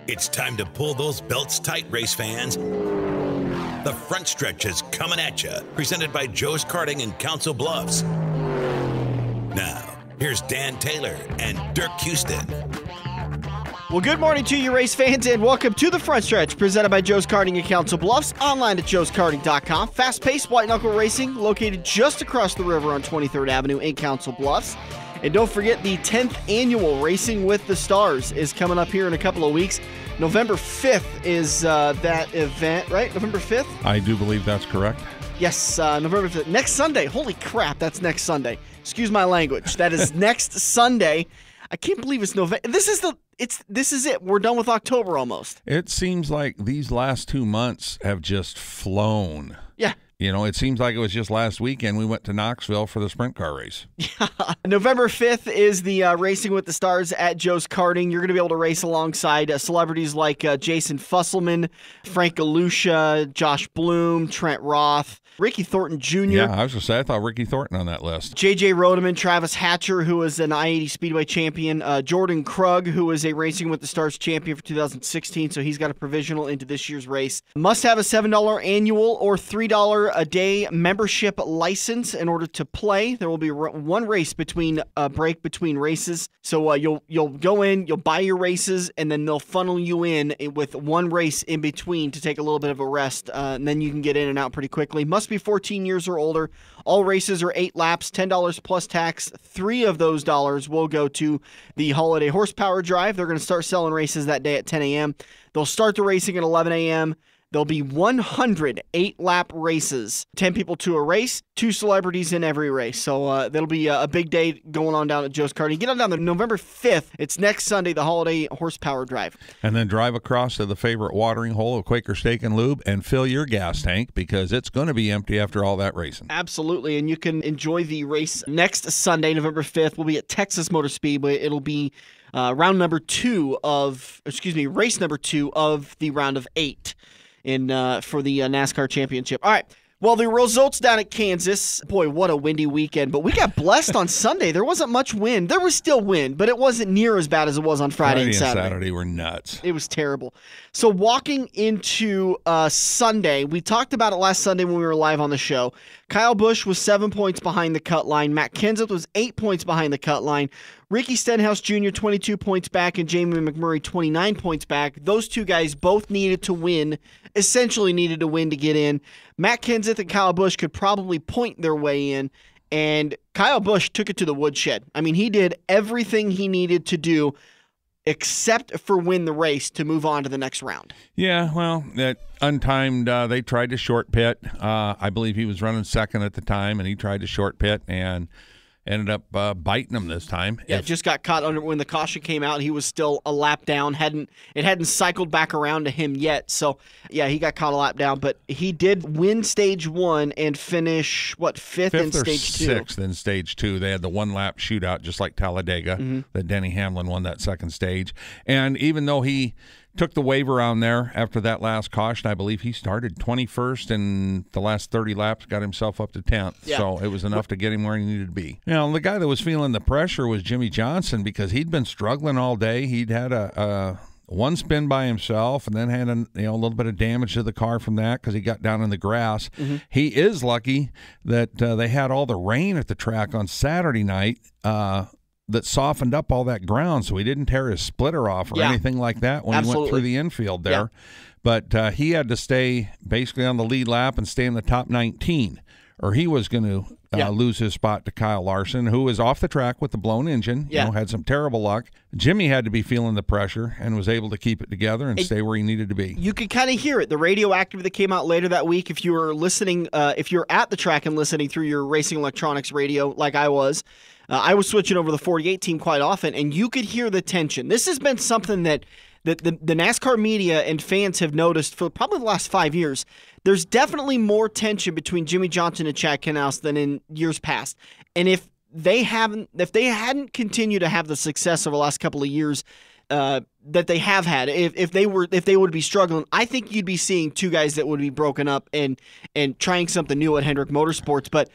It's time to pull those belts tight, race fans. The front stretch is coming at you, presented by Joe's Karting in Council Bluffs. Now, here's Dan Taylor and Dirk Houston. Well, good morning to you, race fans, and welcome to the front stretch, presented by Joe's Karting in Council Bluffs, online at joeskarting.com. Fast-paced white-knuckle racing located just across the river on 23rd Avenue in Council Bluffs. And don't forget, the 10th annual Racing with the Stars is coming up here in a couple of weeks. November 5th is that event, right? November 5th? I do believe that's correct. Yes, November 5th. Next Sunday. Holy crap, that's next Sunday. Excuse my language. That is next Sunday. I can't believe it's November. This is it. We're done with October almost. It seems like these last 2 months have just flown. Yeah. You know, it seems like it was just last weekend we went to Knoxville for the sprint car race. Yeah. November 5th is the Racing with the Stars at Joe's Karting. You're going to be able to race alongside celebrities like Jason Fusselman, Frank Galusha, Josh Bloom, Trent Roth, Ricky Thornton Jr. Yeah, I was going to say, I thought Ricky Thornton on that list. J.J. Rodeman, Travis Hatcher, who is an I-80 Speedway champion, Jordan Krug, who is a Racing with the Stars champion for 2016, so he's got a provisional into this year's race. Must have a $7 annual or $3 a day membership license in order to play. There will be one race between a break between races, so you'll go in, you'll buy your races, and then they'll funnel you in with one race in between to take a little bit of a rest, and then you can get in and out pretty quickly. Must be 14 years or older. All races are 8 laps, $10 plus tax. 3 of those dollars will go to the Holiday Horsepower Drive. They're going to start selling races that day at 10 a.m. They'll start the racing at 11 a.m. There'll be 100 8-lap races, 10 people to a race, 2 celebrities in every race. So that'll be a big day going on down at Joe's Karting. Get on down there November 5th. It's next Sunday, the Holiday Horsepower Drive. And then drive across to the favorite watering hole of Quaker Steak and Lube and fill your gas tank because it's going to be empty after all that racing. Absolutely, and you can enjoy the race next Sunday, November 5th. We'll be at Texas Motor Speedway. It'll be race number 2 of the round of 8. For the NASCAR championship. All right. Well, the results down at Kansas, boy, what a windy weekend. But we got blessed on Sunday. There wasn't much wind. There was still wind, but it wasn't near as bad as it was on Friday and Saturday. Saturday were nuts. It was terrible. So walking into Sunday, we talked about it last Sunday when we were live on the show. Kyle Busch was 7 points behind the cut line. Matt Kenseth was 8 points behind the cut line. Ricky Stenhouse Jr., 22 points back, and Jamie McMurray, 29 points back. Those two guys both needed to win, essentially needed to win to get in. Matt Kenseth and Kyle Busch could probably point their way in, and Kyle Busch took it to the woodshed. I mean, he did everything he needed to do except for win the race to move on to the next round. Yeah, well, that untimed, they tried to short pit. I believe he was running second at the time, and he tried to short pit and ended up biting him this time. Yeah, just got caught under when the caution came out. He was still a lap down. It hadn't cycled back around to him yet. So, yeah, he got caught a lap down. But he did win stage 1 and finish, fifth in stage 2? Sixth in stage 2. They had the one-lap shootout, just like Talladega, that Denny Hamlin won that second stage. And even though he took the waiver on there after that last caution, I believe he started 21st and the last 30 laps got himself up to 10th. Yeah. So it was enough to get him where he needed to be. Now, the guy that was feeling the pressure was Jimmy Johnson because he'd been struggling all day. He'd had a one spin by himself and then had a little bit of damage to the car from that because he got down in the grass. He is lucky that they had all the rain at the track on Saturday night that softened up all that ground so he didn't tear his splitter off or anything like that when he went through the infield there. Yeah. But he had to stay basically on the lead lap and stay in the top 19, or he was going to lose his spot to Kyle Larson, who was off the track with the blown engine, had some terrible luck. Jimmy had to be feeling the pressure and was able to keep it together and stay where he needed to be. You could kind of hear it. The radioactive that came out later that week, if you were listening, if you're at the track and listening through your Racing Electronics radio like I was switching over the 48 team quite often, and you could hear the tension. This has been something that the NASCAR media and fans have noticed for probably the last 5 years. There's definitely more tension between Jimmy Johnson and Chad Knaus than in years past. And if they hadn't continued to have the success over the last couple of years that they have had, if they would be struggling, I think you'd be seeing two guys that would be broken up and trying something new at Hendrick Motorsports. But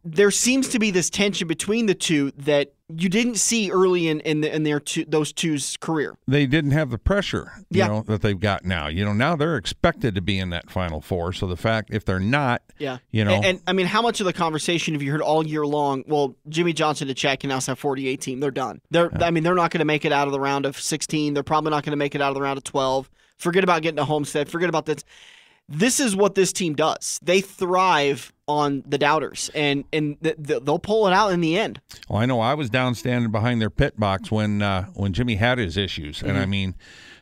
there seems to be this tension between the two that you didn't see early in those two's career. They didn't have the pressure, Yeah. that they've got now. Now they're expected to be in that Final Four. So the fact, if they're not, And I mean, how much of the conversation have you heard all year long? Well, Jimmy Johnson and Chad can now have 48 team. They're done. I mean, they're not going to make it out of the round of 16. They're probably not going to make it out of the round of 12. Forget about getting to Homestead. Forget about this. This is what this team does. They thrive on the doubters, and they'll pull it out in the end. Well, I know I was down standing behind their pit box when Jimmy had his issues, and I mean,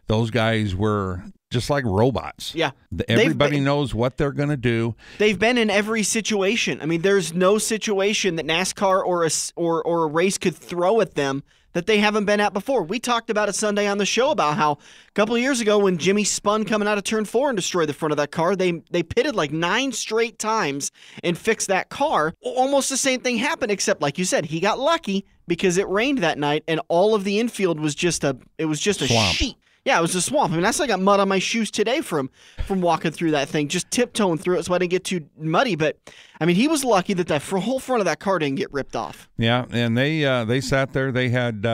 those guys were just like robots. Yeah, everybody knows what they're going to do. They've been in every situation. I mean, there's no situation that NASCAR or a race could throw at them that they haven't been at before. We talked about it Sunday on the show about how a couple of years ago when Jimmy spun coming out of turn 4 and destroyed the front of that car, they pitted like 9 straight times and fixed that car. Almost the same thing happened, except like you said, he got lucky because it rained that night and all of the infield was just a swamp. sheet. Yeah, it was a swamp. I mean, I still got mud on my shoes today from walking through that thing, just tiptoeing through it so I didn't get too muddy. But, I mean, he was lucky that whole front of that car didn't get ripped off. Yeah, and they sat there. They had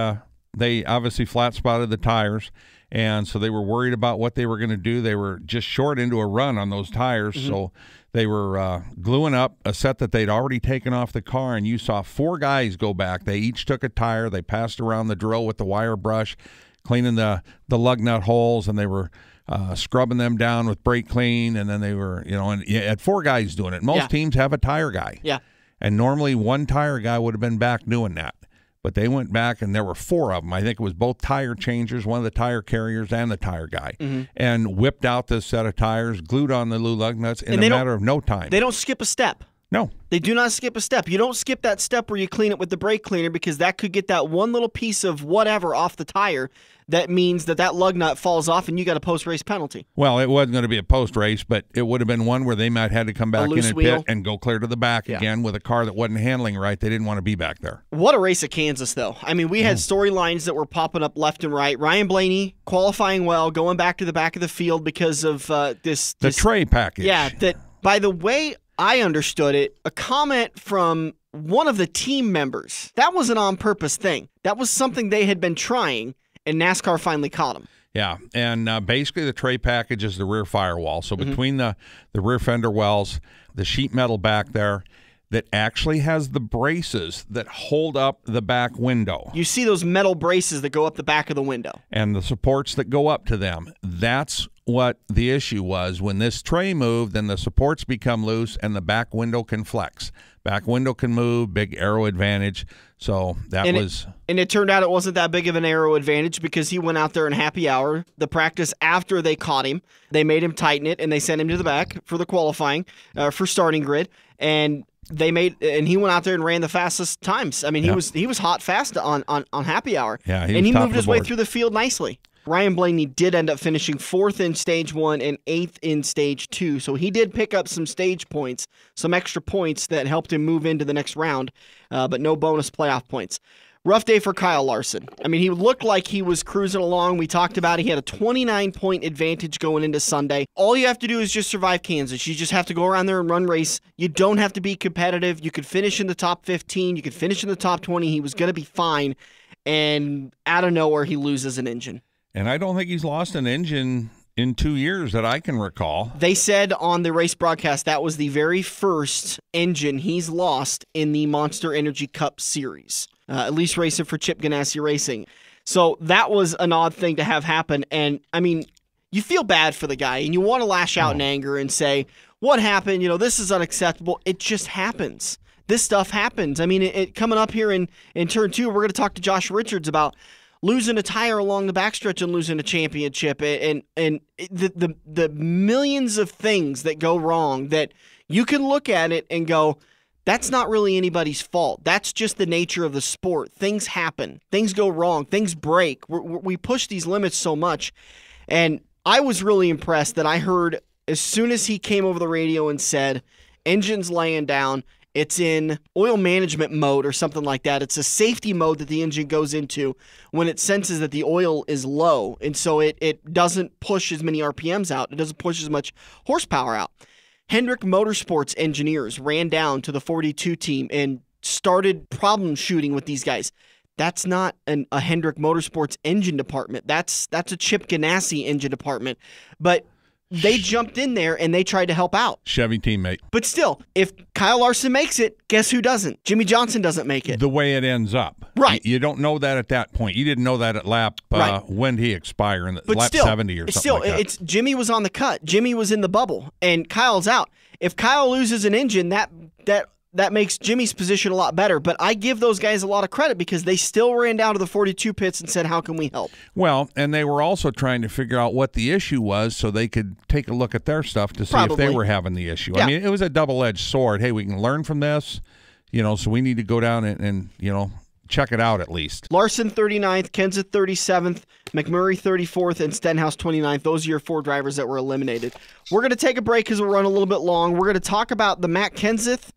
they obviously flat spotted the tires, and so they were worried about what they were going to do. They were just short into a run on those tires, so they were gluing up a set that they'd already taken off the car, and you saw 4 guys go back. They each took a tire. They passed around the drill with the wire brush, cleaning the lug nut holes, and they were scrubbing them down with brake clean, and then they were, and you had 4 guys doing it. Most teams have a tire guy. Yeah. And normally one tire guy would have been back doing that. But they went back, and there were 4 of them. I think it was both tire changers, one of the tire carriers, and the tire guy, and whipped out this set of tires, glued on the lug nuts in a matter of no time. They don't skip a step. No. They do not skip a step. You don't skip that step where you clean it with the brake cleaner because that could get that one little piece of whatever off the tire. That means that lug nut falls off and you got a post-race penalty. Well, it wasn't going to be a post-race, but it would have been one where they might have had to come back in and pit and go clear to the back again with a car that wasn't handling right. They didn't want to be back there. What a race at Kansas, though. I mean, we had storylines that were popping up left and right. Ryan Blaney qualifying well, going back to the back of the field because of this tray package. Yeah, that, by the way I understood it, a comment from one of the team members. That wasn't on purpose thing. That was something they had been trying, and NASCAR finally caught him. Yeah, and basically the tray package is the rear firewall. So between the rear fender wells, the sheet metal back there that actually has the braces that hold up the back window. You see those metal braces that go up the back of the window. And the supports that go up to them. That's what the issue was. When this tray moved, then the supports become loose and the back window can flex. Back window can move, big aero advantage. So and it turned out it wasn't that big of an aero advantage because he went out there in happy hour. The practice after they caught him, they made him tighten it and they sent him to the back for the qualifying for starting grid. And he went out there and ran the fastest times. I mean, he was hot fast on happy hour. Yeah, he moved his way through the field nicely. Ryan Blaney did end up finishing 4th in Stage 1 and 8th in Stage 2, so he did pick up some stage points, some extra points that helped him move into the next round, but no bonus playoff points. Rough day for Kyle Larson. I mean, he looked like he was cruising along. We talked about it. He had a 29-point advantage going into Sunday. All you have to do is just survive Kansas. You just have to go around there and run race. You don't have to be competitive. You could finish in the top 15. You could finish in the top 20. He was going to be fine, and out of nowhere, he loses an engine. And I don't think he's lost an engine in 2 years that I can recall. They said on the race broadcast that was the very first engine he's lost in the Monster Energy Cup Series, at least racing for Chip Ganassi Racing. So that was an odd thing to have happen. And, I mean, you feel bad for the guy, and you want to lash out in anger and say, what happened? This is unacceptable. It just happens. This stuff happens. I mean, coming up here in Turn 2, we're going to talk to Josh Richards about losing a tire along the backstretch and losing a championship, and the millions of things that go wrong that you can look at it and go, that's not really anybody's fault. That's just the nature of the sport. Things happen. Things go wrong. Things break. We push these limits so much. And I was really impressed that I heard as soon as he came over the radio and said, engine's laying down, it's in oil management mode or something like that. It's a safety mode that the engine goes into when it senses that the oil is low. And so it doesn't push as many RPMs out. It doesn't push as much horsepower out. Hendrick Motorsports engineers ran down to the 42 team and started problem shooting with these guys. That's not a Hendrick Motorsports engine department. That's a Chip Ganassi engine department. But they jumped in there and they tried to help out. Chevy teammate. But still, if Kyle Larson makes it, guess who doesn't? Jimmy Johnson doesn't make it. The way it ends up. Right. You don't know that at that point. You didn't know that at lap, when did he expire? In lap still, 70 or something like that. It's Jimmy was on the cut. Jimmy was in the bubble, and Kyle's out. If Kyle loses an engine, that makes Jimmy's position a lot better. But I give those guys a lot of credit because they still ran down to the 42 pits and said, how can we help? Well, and they were also trying to figure out what the issue was so they could take a look at their stuff to see if they were having the issue. Yeah. I mean, it was a double-edged sword. Hey, we can learn from this, so we need to go down and check it out at least. Larson 39th, Kenseth 37th, McMurray 34th, and Stenhouse 29th. Those are your 4 drivers that were eliminated. We're going to take a break because we're running a little bit long. We're going to talk about the Matt Kenseth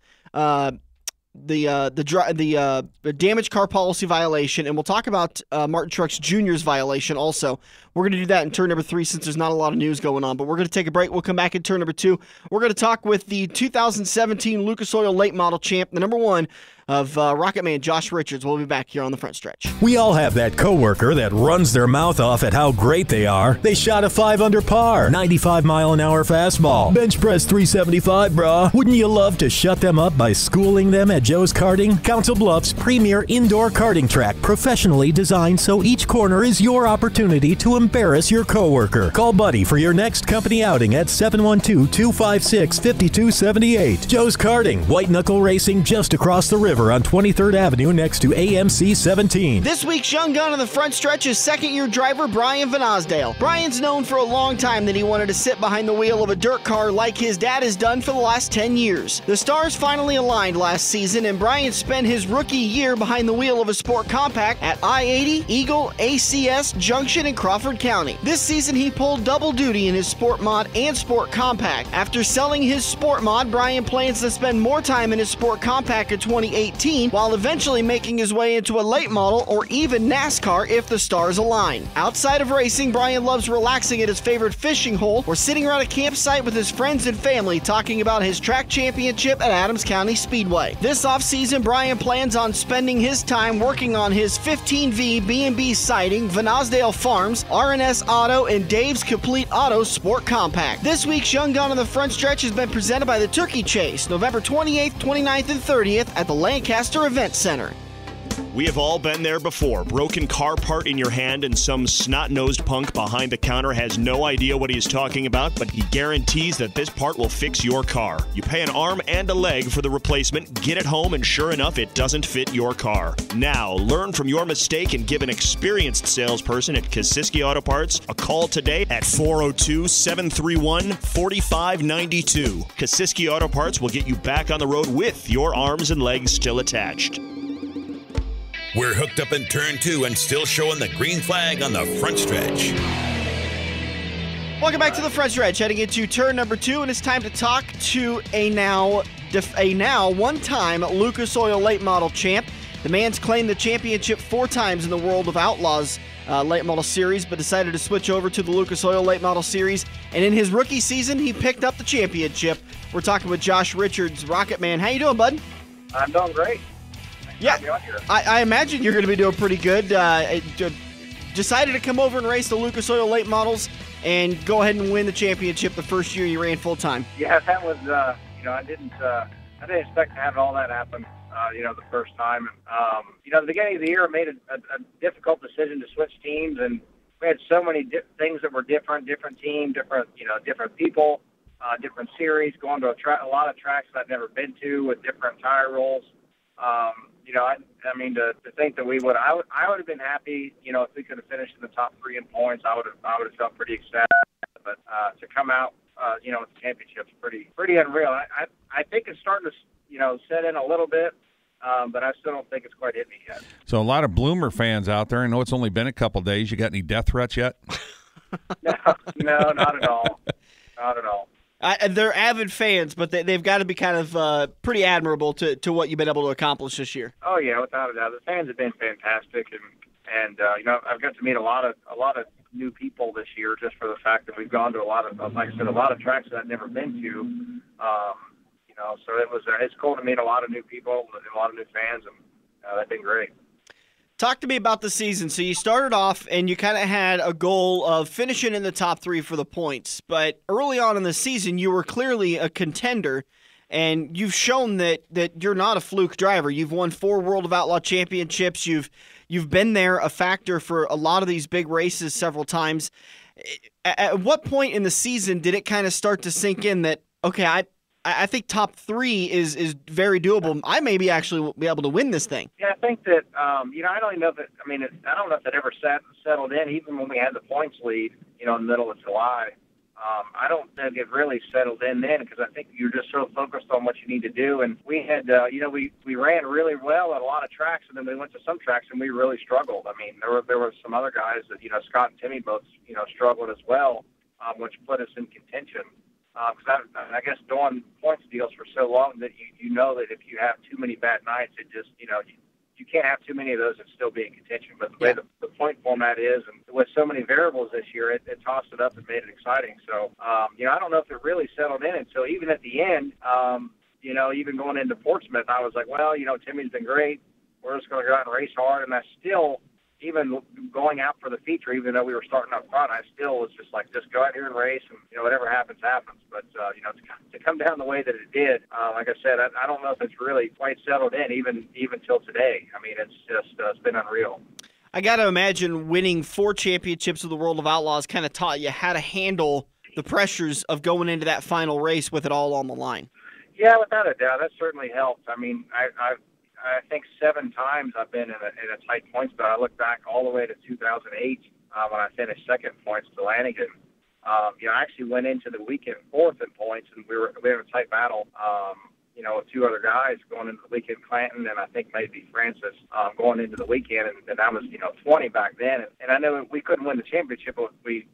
the damaged car policy violation, and we'll talk about Martin Truex Jr.'s violation also. We're going to do that in turn number 3 since there's not a lot of news going on, but we're going to take a break. We'll come back in turn number 2. We're going to talk with the 2017 Lucas Oil Late Model champ, the number 1 of Rocket Man Josh Richards. We'll be back here on the front stretch. We all have that coworker that runs their mouth off at how great they are. They shot a 5 under par, 95-mile-an-hour fastball, bench press 375, brah. Wouldn't you love to shut them up by schooling them at Joe's Karting? Council Bluffs' premier indoor karting track, professionally designed so each corner is your opportunity to embarrass your coworker. Call Buddy for your next company outing at 712-256-5278. Joe's Karting, white knuckle racing just across the river on 23rd Avenue next to AMC 17. This week's young gun on the front stretch is second-year driver Brian Van Osdale. Brian's known for a long time that he wanted to sit behind the wheel of a dirt car like his dad has done for the last 10 years. The stars finally aligned last season, and Brian spent his rookie year behind the wheel of a sport compact at I-80, Eagle, ACS, Junction, and Crawford County. This season he pulled double duty in his sport mod and sport compact. After selling his sport mod, Brian plans to spend more time in his sport compact in 2018, while eventually making his way into a late model or even NASCAR if the stars align. Outside of racing, Brian loves relaxing at his favorite fishing hole or sitting around a campsite with his friends and family talking about his track championship at Adams County Speedway. This offseason, Brian plans on spending his time working on his 15V B&B siding, Van Osdale Farms, RNS Auto, and Dave's Complete Auto Sport Compact. This week's Young Gun on the front stretch has been presented by the Turkey Chase, November 28th, 29th, and 30th at the Lancaster Event Center. We have all been there before. Broken car part in your hand and some snot-nosed punk behind the counter has no idea what he is talking about, but he guarantees that this part will fix your car. You pay an arm and a leg for the replacement, get it home, and sure enough, it doesn't fit your car. Now, learn from your mistake and give an experienced salesperson at Kosiski Auto Parts a call today at 402-731-4592. Kosiski Auto Parts will get you back on the road with your arms and legs still attached. We're hooked up in turn 2 and still showing the green flag on the front stretch. Welcome back to the front stretch, heading into turn number 2, and it's time to talk to a now one-time Lucas Oil Late Model champ. The man's claimed the championship 4 times in the World of Outlaws Late Model Series, but decided to switch over to the Lucas Oil Late Model Series, and in his rookie season, he picked up the championship. We're talking with Josh Richards, Rocket Man. How you doing, bud? I'm doing great. Yeah, I imagine you're going to be doing pretty good. Decided to come over and race the Lucas Oil Late Models and go ahead and win the championship the first year you ran full time. Yeah, that was I didn't expect to have all that happen. The first time. The beginning of the year, I made a difficult decision to switch teams, and we had so many things that were different team, different people, different series, going to a lot of tracks that I'd never been to with different tire rolls. To think that I would have been happy, if we could have finished in the top 3 in points, I would have felt pretty ecstatic. But to come out, with the championship's pretty unreal. I think it's starting to, set in a little bit, but I still don't think it's quite hit me yet. So a lot of Bloomer fans out there. I know it's only been a couple days. You got any death threats yet? No, not at all. Not at all. They're avid fans, but they've got to be kind of pretty admirable to what you've been able to accomplish this year. Oh, yeah, without a doubt. The fans have been fantastic, and And I've got to meet a lot of new people this year just for the fact that we've gone to a lot of, like I said, a lot of tracks that I've never been to. So it's cool to meet a lot of new people and a lot of new fans, and that's been great. Talk to me about the season. So you started off and you kind of had a goal of finishing in the top 3 for the points. But early on in the season, you were clearly a contender, and you've shown that you're not a fluke driver. You've won 4 World of Outlaw championships. You've been there, a factor for a lot of these big races several times. At what point in the season did it kind of start to sink in that, okay, I think top 3 is very doable. I maybe actually will be able to win this thing. Yeah, I think that, I don't know that, I don't know if that ever settled in, even when we had the points lead, in the middle of July. I don't think it really settled in then, because I think you're just so focused on what you need to do. And we had, we ran really well at a lot of tracks, and then we went to some tracks and we really struggled. There were some other guys that, Scott and Timmy both, struggled as well, which put us in contention. Because I guess doing points deals for so long that you know that if you have too many bad nights, it just, you can't have too many of those and still be in contention. But the way the point format is, and with so many variables this year, it tossed it up and made it exciting. So, I don't know if it really settled in until even at the end, even going into Portsmouth, I was like, well, Timmy's been great. We're just going to go out and race hard. And I still, even going out for the feature, even though we were starting up front, I still was just like, just go out here and race, and whatever happens, happens. But to come down the way that it did, like I said, I don't know if it's really quite settled in, even till today. It's just it's been unreal. I got to imagine winning 4 championships of the World of Outlaws kind of taught you how to handle the pressures of going into that final race with it all on the line. Yeah, without a doubt, that certainly helped. I think 7 times I've been in a tight points battle. I look back all the way to 2008 when I finished second in points to Lanigan. I actually went into the weekend 4th in points, and we were in a tight battle. With 2 other guys going into the weekend, Clanton and I think maybe Francis going into the weekend, and I was 20 back then. And I know we couldn't win the championship, but we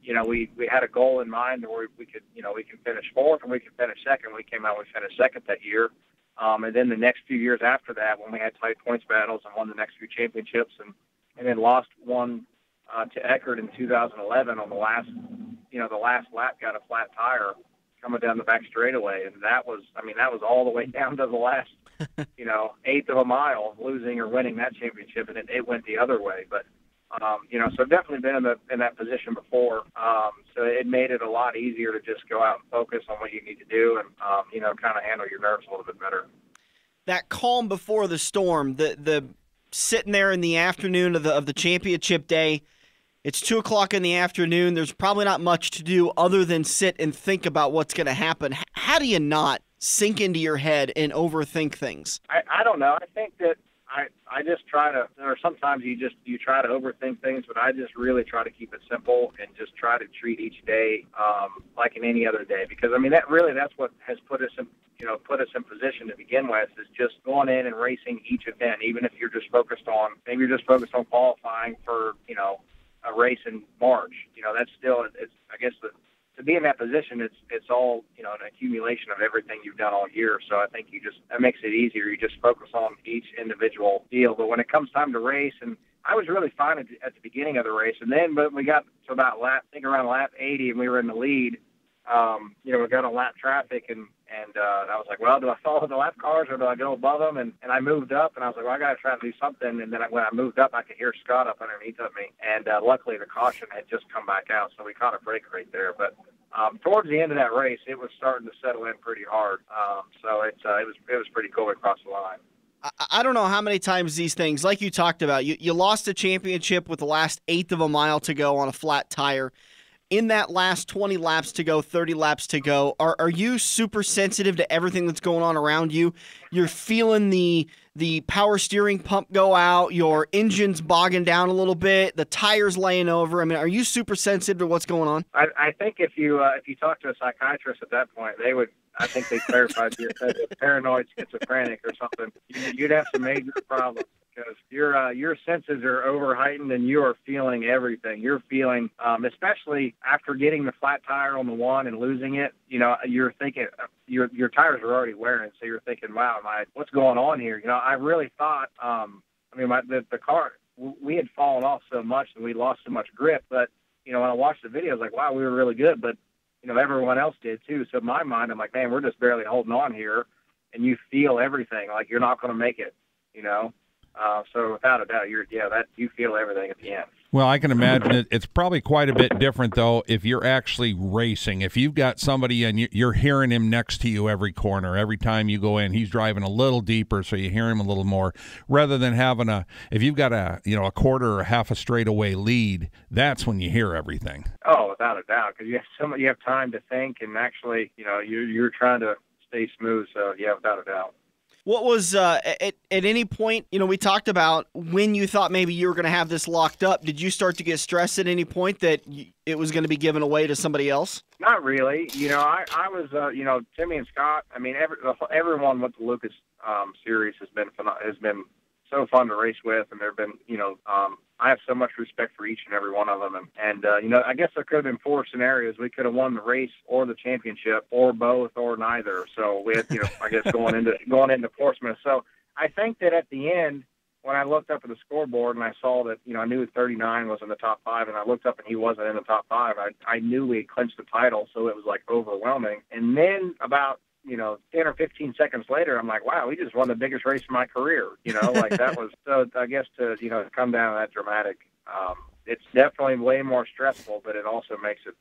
had a goal in mind where we could we can finish 4th and we can finish 2nd. We came out, we finished 2nd that year. And then the next few years after that, when we had tight points battles and won the next few championships, and then lost one to Eckert in 2011 on the last lap, got a flat tire coming down the back straightaway, and that was all the way down to the last 1/8 of a mile, losing or winning that championship, and it went the other way. But so I've definitely been in that position before. So it made it a lot easier to just go out and focus on what you need to do and, kind of handle your nerves a little bit better. That calm before the storm, the sitting there in the afternoon of the championship day, it's 2:00 in the afternoon. There's probably not much to do other than sit and think about what's going to happen. How do you not sink into your head and overthink things? I don't know. I think that I just try to, or sometimes you try to overthink things, but I just really try to keep it simple and just try to treat each day like in any other day. Because that's what has put us in position to begin with, is just going in and racing each event, even if you're just focused on qualifying for a race in March. That's still, it's I guess to be in that position, it's all an accumulation of everything you've done all year. So I think that makes it easier. You just focus on each individual deal. But when it comes time to race, and I was really fine at the beginning of the race, but we got to about around lap 80, and we were in the lead. We got on lap traffic, and I was like, well, do I follow the lap cars or do I go above them? And I moved up, and I was like, well, I got to try to do something. And then when I moved up, I could hear Scott up underneath of me. And luckily, the caution had just come back out, so we caught a break right there. But towards the end of that race, it was starting to settle in pretty hard. So it was pretty cool across the line. I don't know how many times these things, like you talked about, you lost a championship with the last 1/8 of a mile to go on a flat tire. In that last 20 laps to go, 30 laps to go, are you super sensitive to everything that's going on around you? You're feeling the power steering pump go out, your engine's bogging down a little bit, the tires laying over. Are you super sensitive to what's going on? I think if you talk to a psychiatrist at that point, I think they clarified you're paranoid schizophrenic or something. You'd have some major problems. Because your senses are over heightened and you are feeling everything. You're feeling, especially after getting the flat tire on the one and losing it. You're thinking your tires are already wearing, so you're thinking, wow, what's going on here? I really thought, the car we had fallen off so much and we lost so much grip. But, when I watched the video, I was like, wow, we were really good. But, everyone else did too. So in my mind, I'm like, man, we're just barely holding on here. And you feel everything, like you're not going to make it, So without a doubt, you feel everything at the end. Well, I can imagine it's probably quite a bit different, though, if you're actually racing. If you've got somebody and you're hearing him next to you every corner, every time you go in, he's driving a little deeper, so you hear him a little more, rather than having if you've got a quarter or half a straightaway lead, that's when you hear everything. Oh, without a doubt, because you have time to think, and actually, you're trying to stay smooth. So yeah, without a doubt. What was at any point, we talked about when you thought maybe you were going to have this locked up. Did you start to get stressed at any point that it was going to be given away to somebody else? Not really. I was, Timmy and Scott. I mean, everyone with the Lucas series has been so fun to race with, and there've been, I have so much respect for each and every one of them. And I guess there could have been 4 scenarios. We could have won the race or the championship or both or neither. So we had, I guess going into Portsmouth. So I think that at the end, when I looked up at the scoreboard and I saw that, I knew 39 was in the top 5, and I looked up and he wasn't in the top 5, I knew we had clinched the title. So it was like overwhelming. And then about 10 or 15 seconds later, I'm like, wow, we just won the biggest race of my career. Like that was, so I guess to come down that dramatic, it's definitely way more stressful, but it also makes it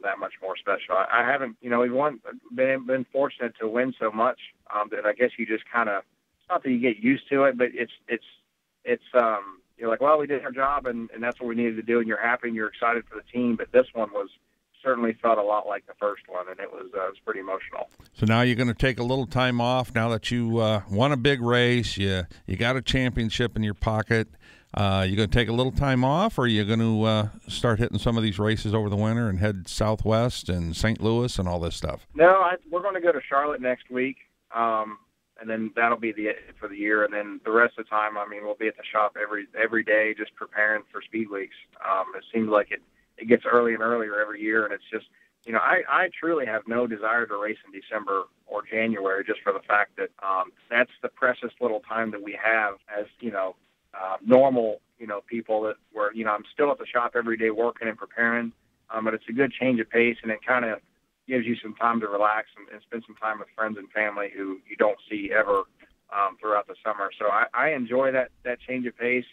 that much more special. I haven't, we've been fortunate to win so much that I guess you just kind of, it's not that you get used to it, but it's you're like, well, we did our job and that's what we needed to do, and you're happy and you're excited for the team. But this one certainly felt a lot like the first one, and it was pretty emotional. So now you're going to take a little time off now that you won a big race. You got a championship in your pocket. You going to take a little time off, or are you going to start hitting some of these races over the winter and head southwest and St. Louis and all this stuff? No, we're going to go to Charlotte next week, and then that'll be for the year. And then the rest of the time, we'll be at the shop every day just preparing for Speed Weeks. It seems like it gets earlier and earlier every year, and it's just, I truly have no desire to race in December or January, just for the fact that that's the precious little time that we have as, normal, people that were, I'm still at the shop every day working and preparing, but it's a good change of pace, and it kind of gives you some time to relax and spend some time with friends and family who you don't see ever throughout the summer. So I enjoy that change of pace.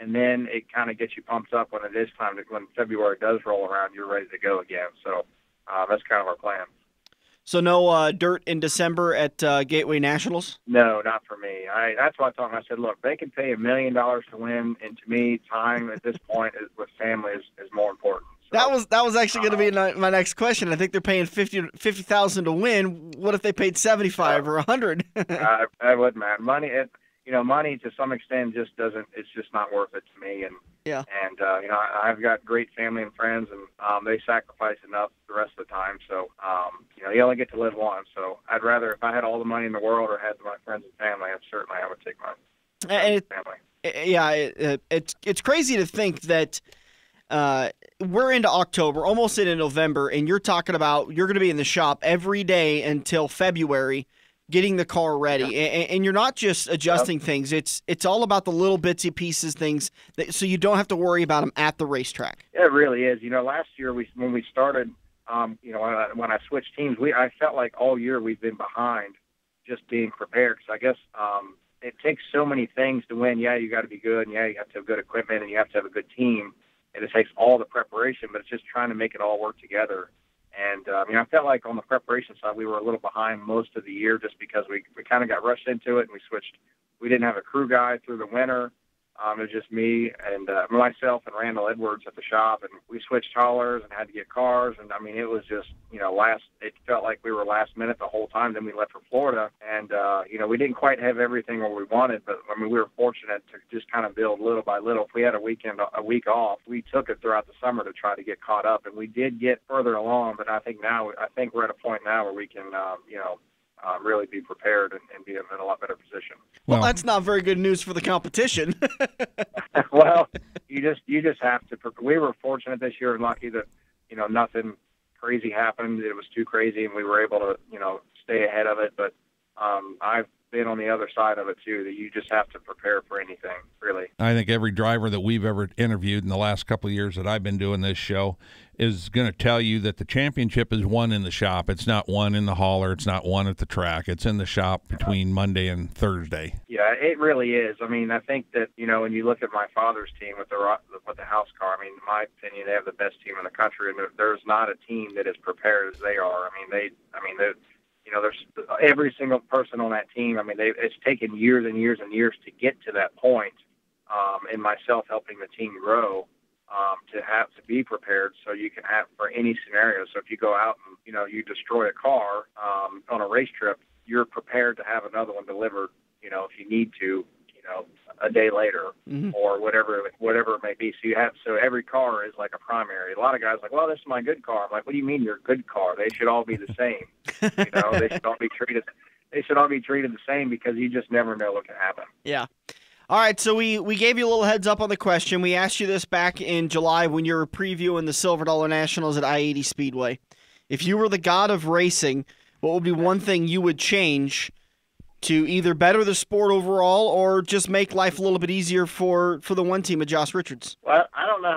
And then it kind of gets you pumped up when it is time when February does roll around, you're ready to go again. So that's kind of our plan. So no dirt in December at Gateway Nationals? No, not for me. That's what I told them. I said, look, they can pay $1 million to win, and to me, time at this point with family is more important. So, that was actually going to be my next question. I think they're paying $50,000 to win. What if they paid $75 or $100? I wouldn't matter. Money to some extent just doesn't. It's just not worth it to me. And yeah. And I've got great family and friends, and they sacrifice enough the rest of the time. So you only get to live once. So I'd rather, if I had all the money in the world or had my friends and family, I would take my family. It's crazy to think that we're into October, almost into November, and you're talking about you're going to be in the shop every day until February, getting the car ready. Yeah. And you're not just adjusting things. It's all about the little bitsy pieces, things so you don't have to worry about them at the racetrack. Yeah, it really is. Last year when we started, when I switched teams, I felt like all year we've been behind just being prepared. Because I guess it takes so many things to win. Yeah, you got to be good, and yeah, you have to have good equipment, and you have to have a good team. And it takes all the preparation, but it's just trying to make it all work together. And, I felt like on the preparation side, we were a little behind most of the year just because we kind of got rushed into it, and we switched. We didn't have a crew guy through the winter. It was just me and myself and Randall Edwards at the shop, and we switched haulers and had to get cars. And, it was just, it felt like we were last minute the whole time. Then we left for Florida, and, we didn't quite have everything where we wanted, but, we were fortunate to just kind of build little by little. If we had a week off, we took it throughout the summer to try to get caught up, and we did get further along, but I think we're at a point now where we can, really be prepared and be in a lot better position. Well, that's not very good news for the competition. Well, you just have to. We were fortunate this year and lucky that nothing crazy happened. It was too crazy, and we were able to stay ahead of it. But I've been on the other side of it too, that you just have to prepare for anything, really. I think every driver that we've ever interviewed in the last couple of years that I've been doing this show is going to tell you that the championship is won in the shop. It's not won in the hauler. It's not won at the track. It's in the shop between Monday and Thursday. Yeah, it really is. I mean, I think that, when you look at my father's team with the house car, I mean, in my opinion, they have the best team in the country, and there's not a team that is prepared as they are. There's every single person on that team. I mean, it's taken years and years and years to get to that point, and myself helping the team grow. To be prepared so you can have for any scenario. So if you go out and, you destroy a car on a race trip, you're prepared to have another one delivered, if you need to, a day later or whatever it may be. So every car is like a primary. A lot of guys are like, well, this is my good car. I'm like, what do you mean your good car? They should all be the same. They should all be treated the same, because you just never know what can happen. Yeah. All right, so we gave you a little heads up on the question. We asked you this back in July when you were previewing the Silver Dollar Nationals at I-80 Speedway. If you were the god of racing, what would be one thing you would change to either better the sport overall or just make life a little bit easier for the one team of Josh Richards? Well, I don't know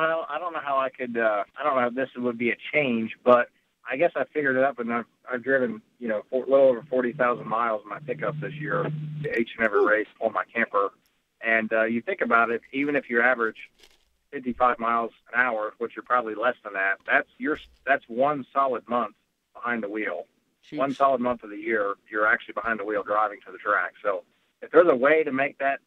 how I could. I don't know if this would be a change, but I guess I figured it up, and I've driven a little over 40,000 miles in my pickup this year, each and every race on my camper. And you think about it, even if you average 55 miles an hour, which you're probably less than that, that's one solid month behind the wheel. Jeez. One solid month of the year, you're actually behind the wheel driving to the track. So if there's a way to make that,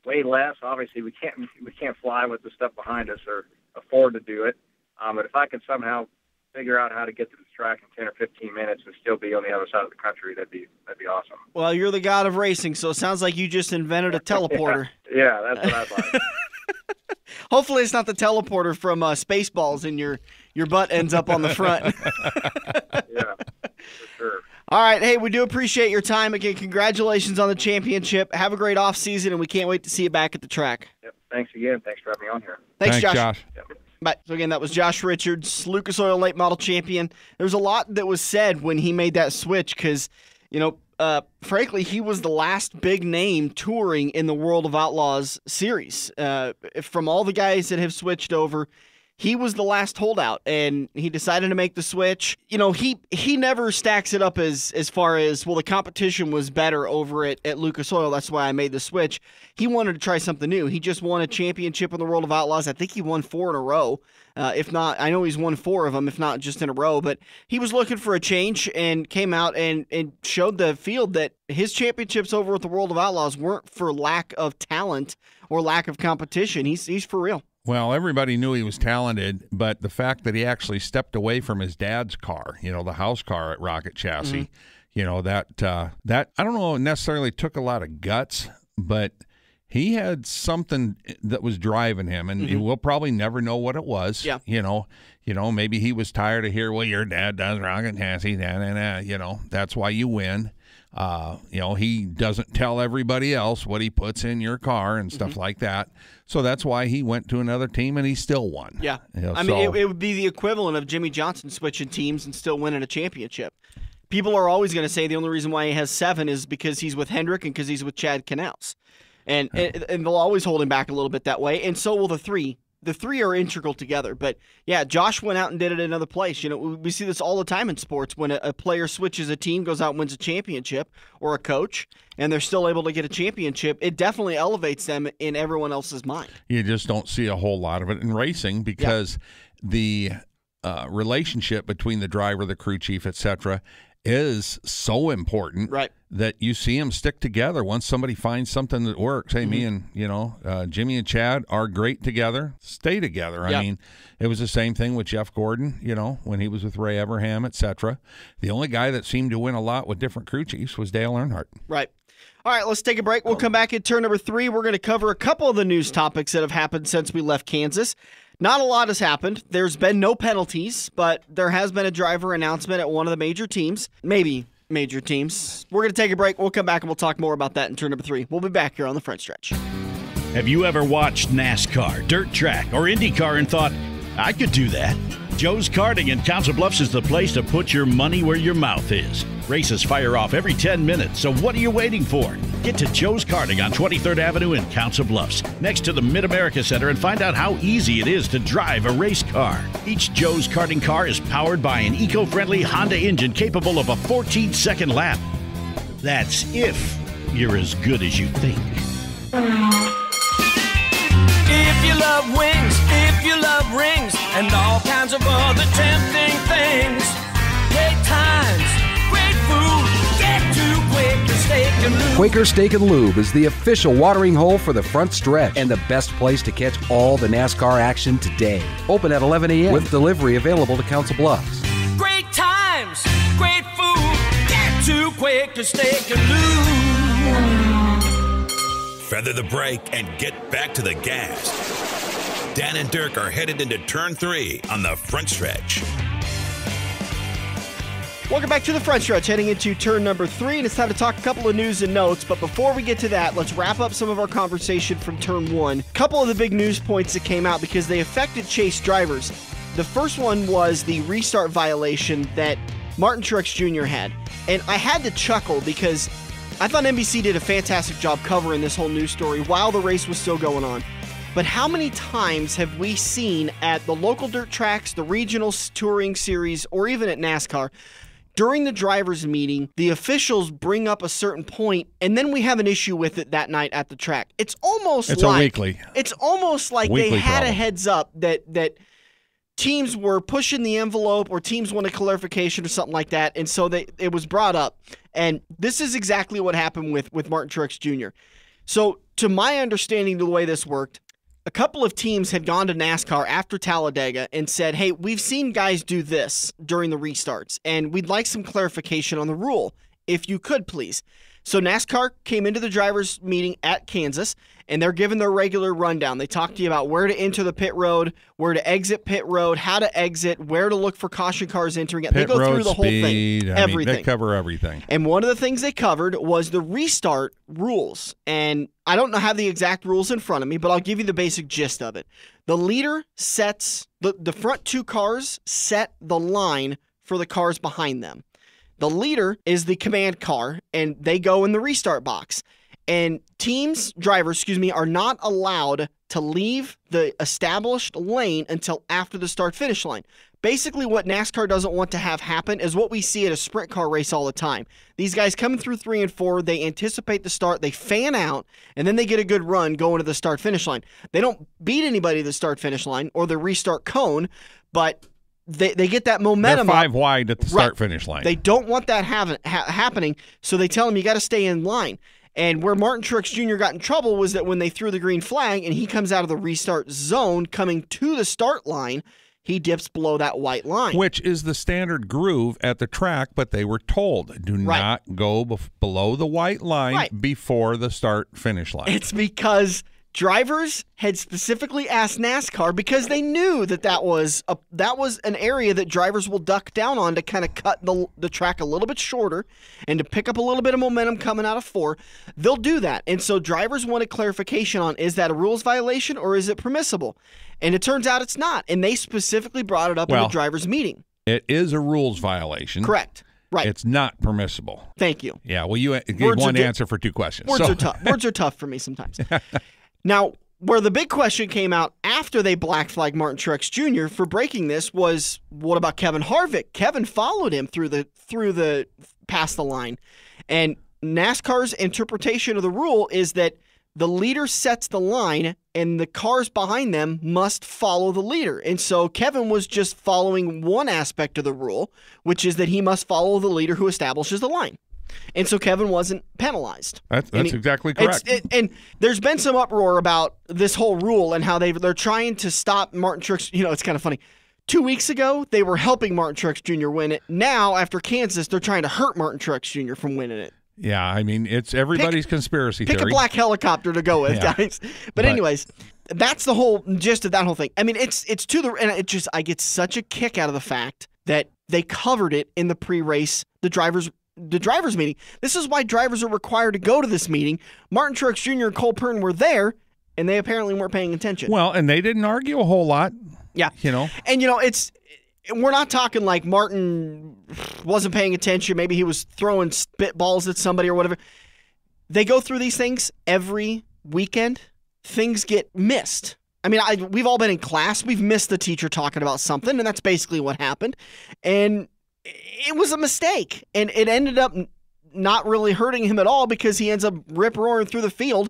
way less, obviously we can't fly with the stuff behind us or afford to do it. But if I could somehow figure out how to get to the track in 10 or 15 minutes and still be on the other side of the country, that'd be awesome. Well, you're the god of racing, so it sounds like you just invented a teleporter. Yeah, that's what I'd like. Hopefully it's not the teleporter from Spaceballs and your butt ends up on the front. Yeah, for sure. All right, hey, we do appreciate your time. Again, congratulations on the championship. Have a great off season, and we can't wait to see you back at the track. Yep. Thanks again. Thanks for having me on here. Thanks Josh. Yep. Bye. So again, that was Josh Richards, Lucas Oil late model champion. There's a lot that was said when he made that switch because, frankly, he was the last big name touring in the World of Outlaws series. From all the guys that have switched over, he was the last holdout, and he decided to make the switch. He never stacks it up as far as, well, the competition was better over at Lucas Oil, that's why I made the switch. He wanted to try something new. He just won a championship in the World of Outlaws. I think he won 4 in a row. If not, I know he's won 4 of them, if not just in a row. But he was looking for a change and came out and showed the field that his championships over at the World of Outlaws weren't for lack of talent or lack of competition. He's for real. Well, everybody knew he was talented, but the fact that he actually stepped away from his dad's car, the house car at Rocket Chassis, that I don't know necessarily took a lot of guts, but he had something that was driving him, and we'll probably never know what it was. Yeah. Maybe he was tired of hearing, well, your dad does Rocket Chassis, that's why you win. He doesn't tell everybody else what he puts in your car and stuff like that. So that's why he went to another team and he still won. Yeah. It would be the equivalent of Jimmy Johnson switching teams and still winning a championship. People are always going to say the only reason why he has 7 is because he's with Hendrick and because he's with Chad Canals. And they'll always hold him back a little bit that way. And so will the 3. The 3 are integral together. But, yeah, Josh went out and did it in another place. We see this all the time in sports when a player switches a team, goes out and wins a championship, or a coach, and they're still able to get a championship. It definitely elevates them in everyone else's mind. You just don't see a whole lot of it in racing because the relationship between the driver, the crew chief, etc., is so important that you see them stick together once somebody finds something that works. Hey, me and, Jimmy and Chad are great together. Stay together. I mean, it was the same thing with Jeff Gordon, when he was with Ray Everham, etc. The only guy that seemed to win a lot with different crew chiefs was Dale Earnhardt. Right. All right, let's take a break. We'll come back at turn number 3. We're going to cover a couple of the news topics that have happened since we left Kansas. Not a lot has happened. There's been no penalties, but there has been a driver announcement at one of the major teams, maybe major teams. We're going to take a break. We'll come back and we'll talk more about that in turn number 3. We'll be back here on the front stretch. Have you ever watched NASCAR, dirt track, or IndyCar and thought, I could do that? Joe's Karting in Council Bluffs is the place to put your money where your mouth is. Races fire off every 10 minutes, so what are you waiting for? Get to Joe's Karting on 23rd Avenue in Council Bluffs, next to the Mid-America Center, and find out how easy it is to drive a race car. Each Joe's Karting car is powered by an eco-friendly Honda engine capable of a 14-second lap. That's if you're as good as you think. If you love wings, if you love rings, and all kinds of other tempting things, great times, great food, get to Quaker Steak and Lube. Quaker Steak and Lube is the official watering hole for the front stretch and the best place to catch all the NASCAR action today. Open at 11 a.m. with delivery available to Council Bluffs. Great times, great food, get to Quaker Steak and Lube. Feather the brake and get back to the gas. Dan and Dirk are headed into turn 3 on the front stretch. Welcome back to the front stretch, heading into turn number 3, and it's time to talk a couple of news and notes. But before we get to that, let's wrap up some of our conversation from turn 1. A couple of the big news points that came out because they affected Chase drivers. The first one was the restart violation that Martin Truex Jr. had. And I had to chuckle because I thought NBC did a fantastic job covering this whole news story while the race was still going on. But how many times have we seen at the local dirt tracks, the regional touring series, or even at NASCAR, during the drivers' meeting, the officials bring up a certain point, and then we have an issue with it that night at the track? It's almost a weekly. It's almost like weekly they had problem. a heads up that teams were pushing the envelope or teams wanted clarification or something like that, and so it was brought up. And this is exactly what happened with Martin Truex Jr. So to my understanding, the way this worked, a couple of teams had gone to NASCAR after Talladega and said, hey, we've seen guys do this during the restarts, and we'd like some clarification on the rule, if you could, please. So NASCAR came into the drivers' meeting at Kansas, and they're given their regular rundown. They talk to you about where to enter the pit road, where to exit pit road, how to exit, where to look for caution cars entering it. They go through the whole thing, everything. They cover everything. And one of the things they covered was the restart rules. And I don't have the exact rules in front of me, but I'll give you the basic gist of it. The leader sets, the front two cars set the line for the cars behind them. The leader is the command car, and they go in the restart box. And drivers, are not allowed to leave the established lane until after the start-finish line. Basically, what NASCAR doesn't want to have happen is what we see at a sprint car race all the time. These guys coming through 3 and 4, they anticipate the start, they fan out, and then they get a good run going to the start-finish line. They don't beat anybody at the start-finish line or the restart cone, but they get that momentum. They're 5 wide at the start-finish line. They don't want that happening, so they tell them you got to stay in line. And where Martin Truex Jr. got in trouble was that when they threw the green flag and he comes out of the restart zone coming to the start line, he dips below that white line. Which is the standard groove at the track, but they were told, do not go below the white line before the start-finish line. It's because drivers had specifically asked NASCAR because they knew that was an area that drivers will duck down on to kind of cut the track a little bit shorter and to pick up a little bit of momentum coming out of 4. They'll do that. And so drivers wanted clarification on, is that a rules violation or is it permissible? And it turns out it's not. And they specifically brought it up in the drivers' meeting. It is a rules violation. Correct. Right. It's not permissible. Thank you. Yeah, well, you gave one answer for 2 questions. Words are tough. Words are tough for me sometimes. Now, where the big question came out after they black flagged Martin Truex Jr. for breaking this was, what about Kevin Harvick? Kevin followed him through the past the line. And NASCAR's interpretation of the rule is that the leader sets the line and the cars behind them must follow the leader. And so Kevin was just following one aspect of the rule, which is that he must follow the leader who establishes the line. And so Kevin wasn't penalized. That's exactly correct. And there's been some uproar about this whole rule and how they're trying to stop Martin Truex. It's kind of funny. 2 weeks ago, they were helping Martin Truex Jr. win it. Now, after Kansas, they're trying to hurt Martin Truex Jr. from winning it. Yeah, I mean, it's everybody's conspiracy theory. Pick a black helicopter to go with, guys. But anyways, that's the whole gist of that whole thing. I mean, it's to the, and it just, I get such a kick out of the fact that they covered it in the pre-race, the drivers meeting. This is why drivers are required to go to this meeting. Martin Truex Jr. and Cole Pearn were there, and they apparently weren't paying attention. Well, and they didn't argue a whole lot. Yeah. And it's we're not talking like Martin wasn't paying attention. Maybe he was throwing spitballs at somebody or whatever. They go through these things every weekend. Things get missed. I mean, we've all been in class. We've missed the teacher talking about something, and that's basically what happened. And it was a mistake, and it ended up not really hurting him at all because he ends up rip-roaring through the field,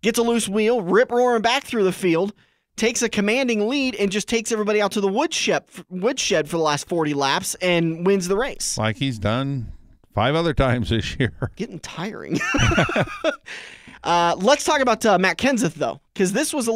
gets a loose wheel, rip-roaring back through the field, takes a commanding lead, and just takes everybody out to the woodshed for the last 40 laps and wins the race. Like he's done 5 other times this year. Getting tiring. Let's talk about Matt Kenseth, though, because this was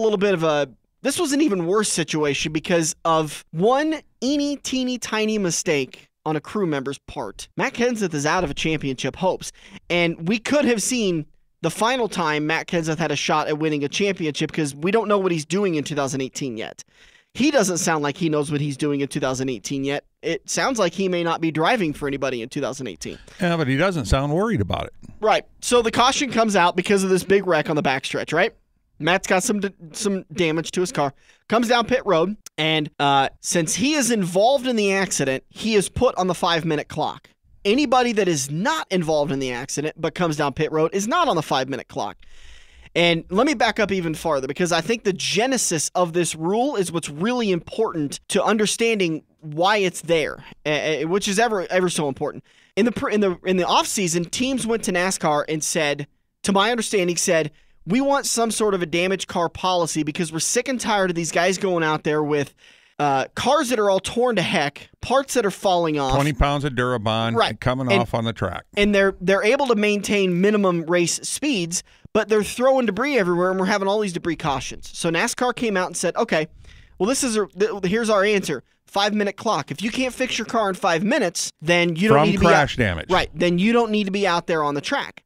an even worse situation because of one teeny tiny mistake on a crew member's part. Matt Kenseth is out of a championship hopes, and we could have seen the final time Matt Kenseth had a shot at winning a championship because we don't know what he's doing in 2018 yet. He doesn't sound like he knows what he's doing in 2018 yet. It sounds like he may not be driving for anybody in 2018. Yeah, but he doesn't sound worried about it. Right. So the caution comes out because of this big wreck on the backstretch, right? Matt's got some damage to his car. Comes down pit road, and since he is involved in the accident, he is put on the 5-minute clock. Anybody that is not involved in the accident but comes down pit road is not on the 5-minute clock. And let me back up even farther because I think the genesis of this rule is what's really important to understanding why it's there, which is ever so important. In the off season, teams went to NASCAR and said, to my understanding, we want some sort of a damaged car policy because we're sick and tired of these guys going out there with cars that are all torn to heck, parts that are falling off. 20 pounds of Durabond coming off on the track. And they're able to maintain minimum race speeds, but they're throwing debris everywhere, and we're having all these debris cautions. So NASCAR came out and said, okay, well, here's our answer. 5-minute clock. If you can't fix your car in 5 minutes, then you don't need to be crash damage. Right. Then you don't need to be out there on the track.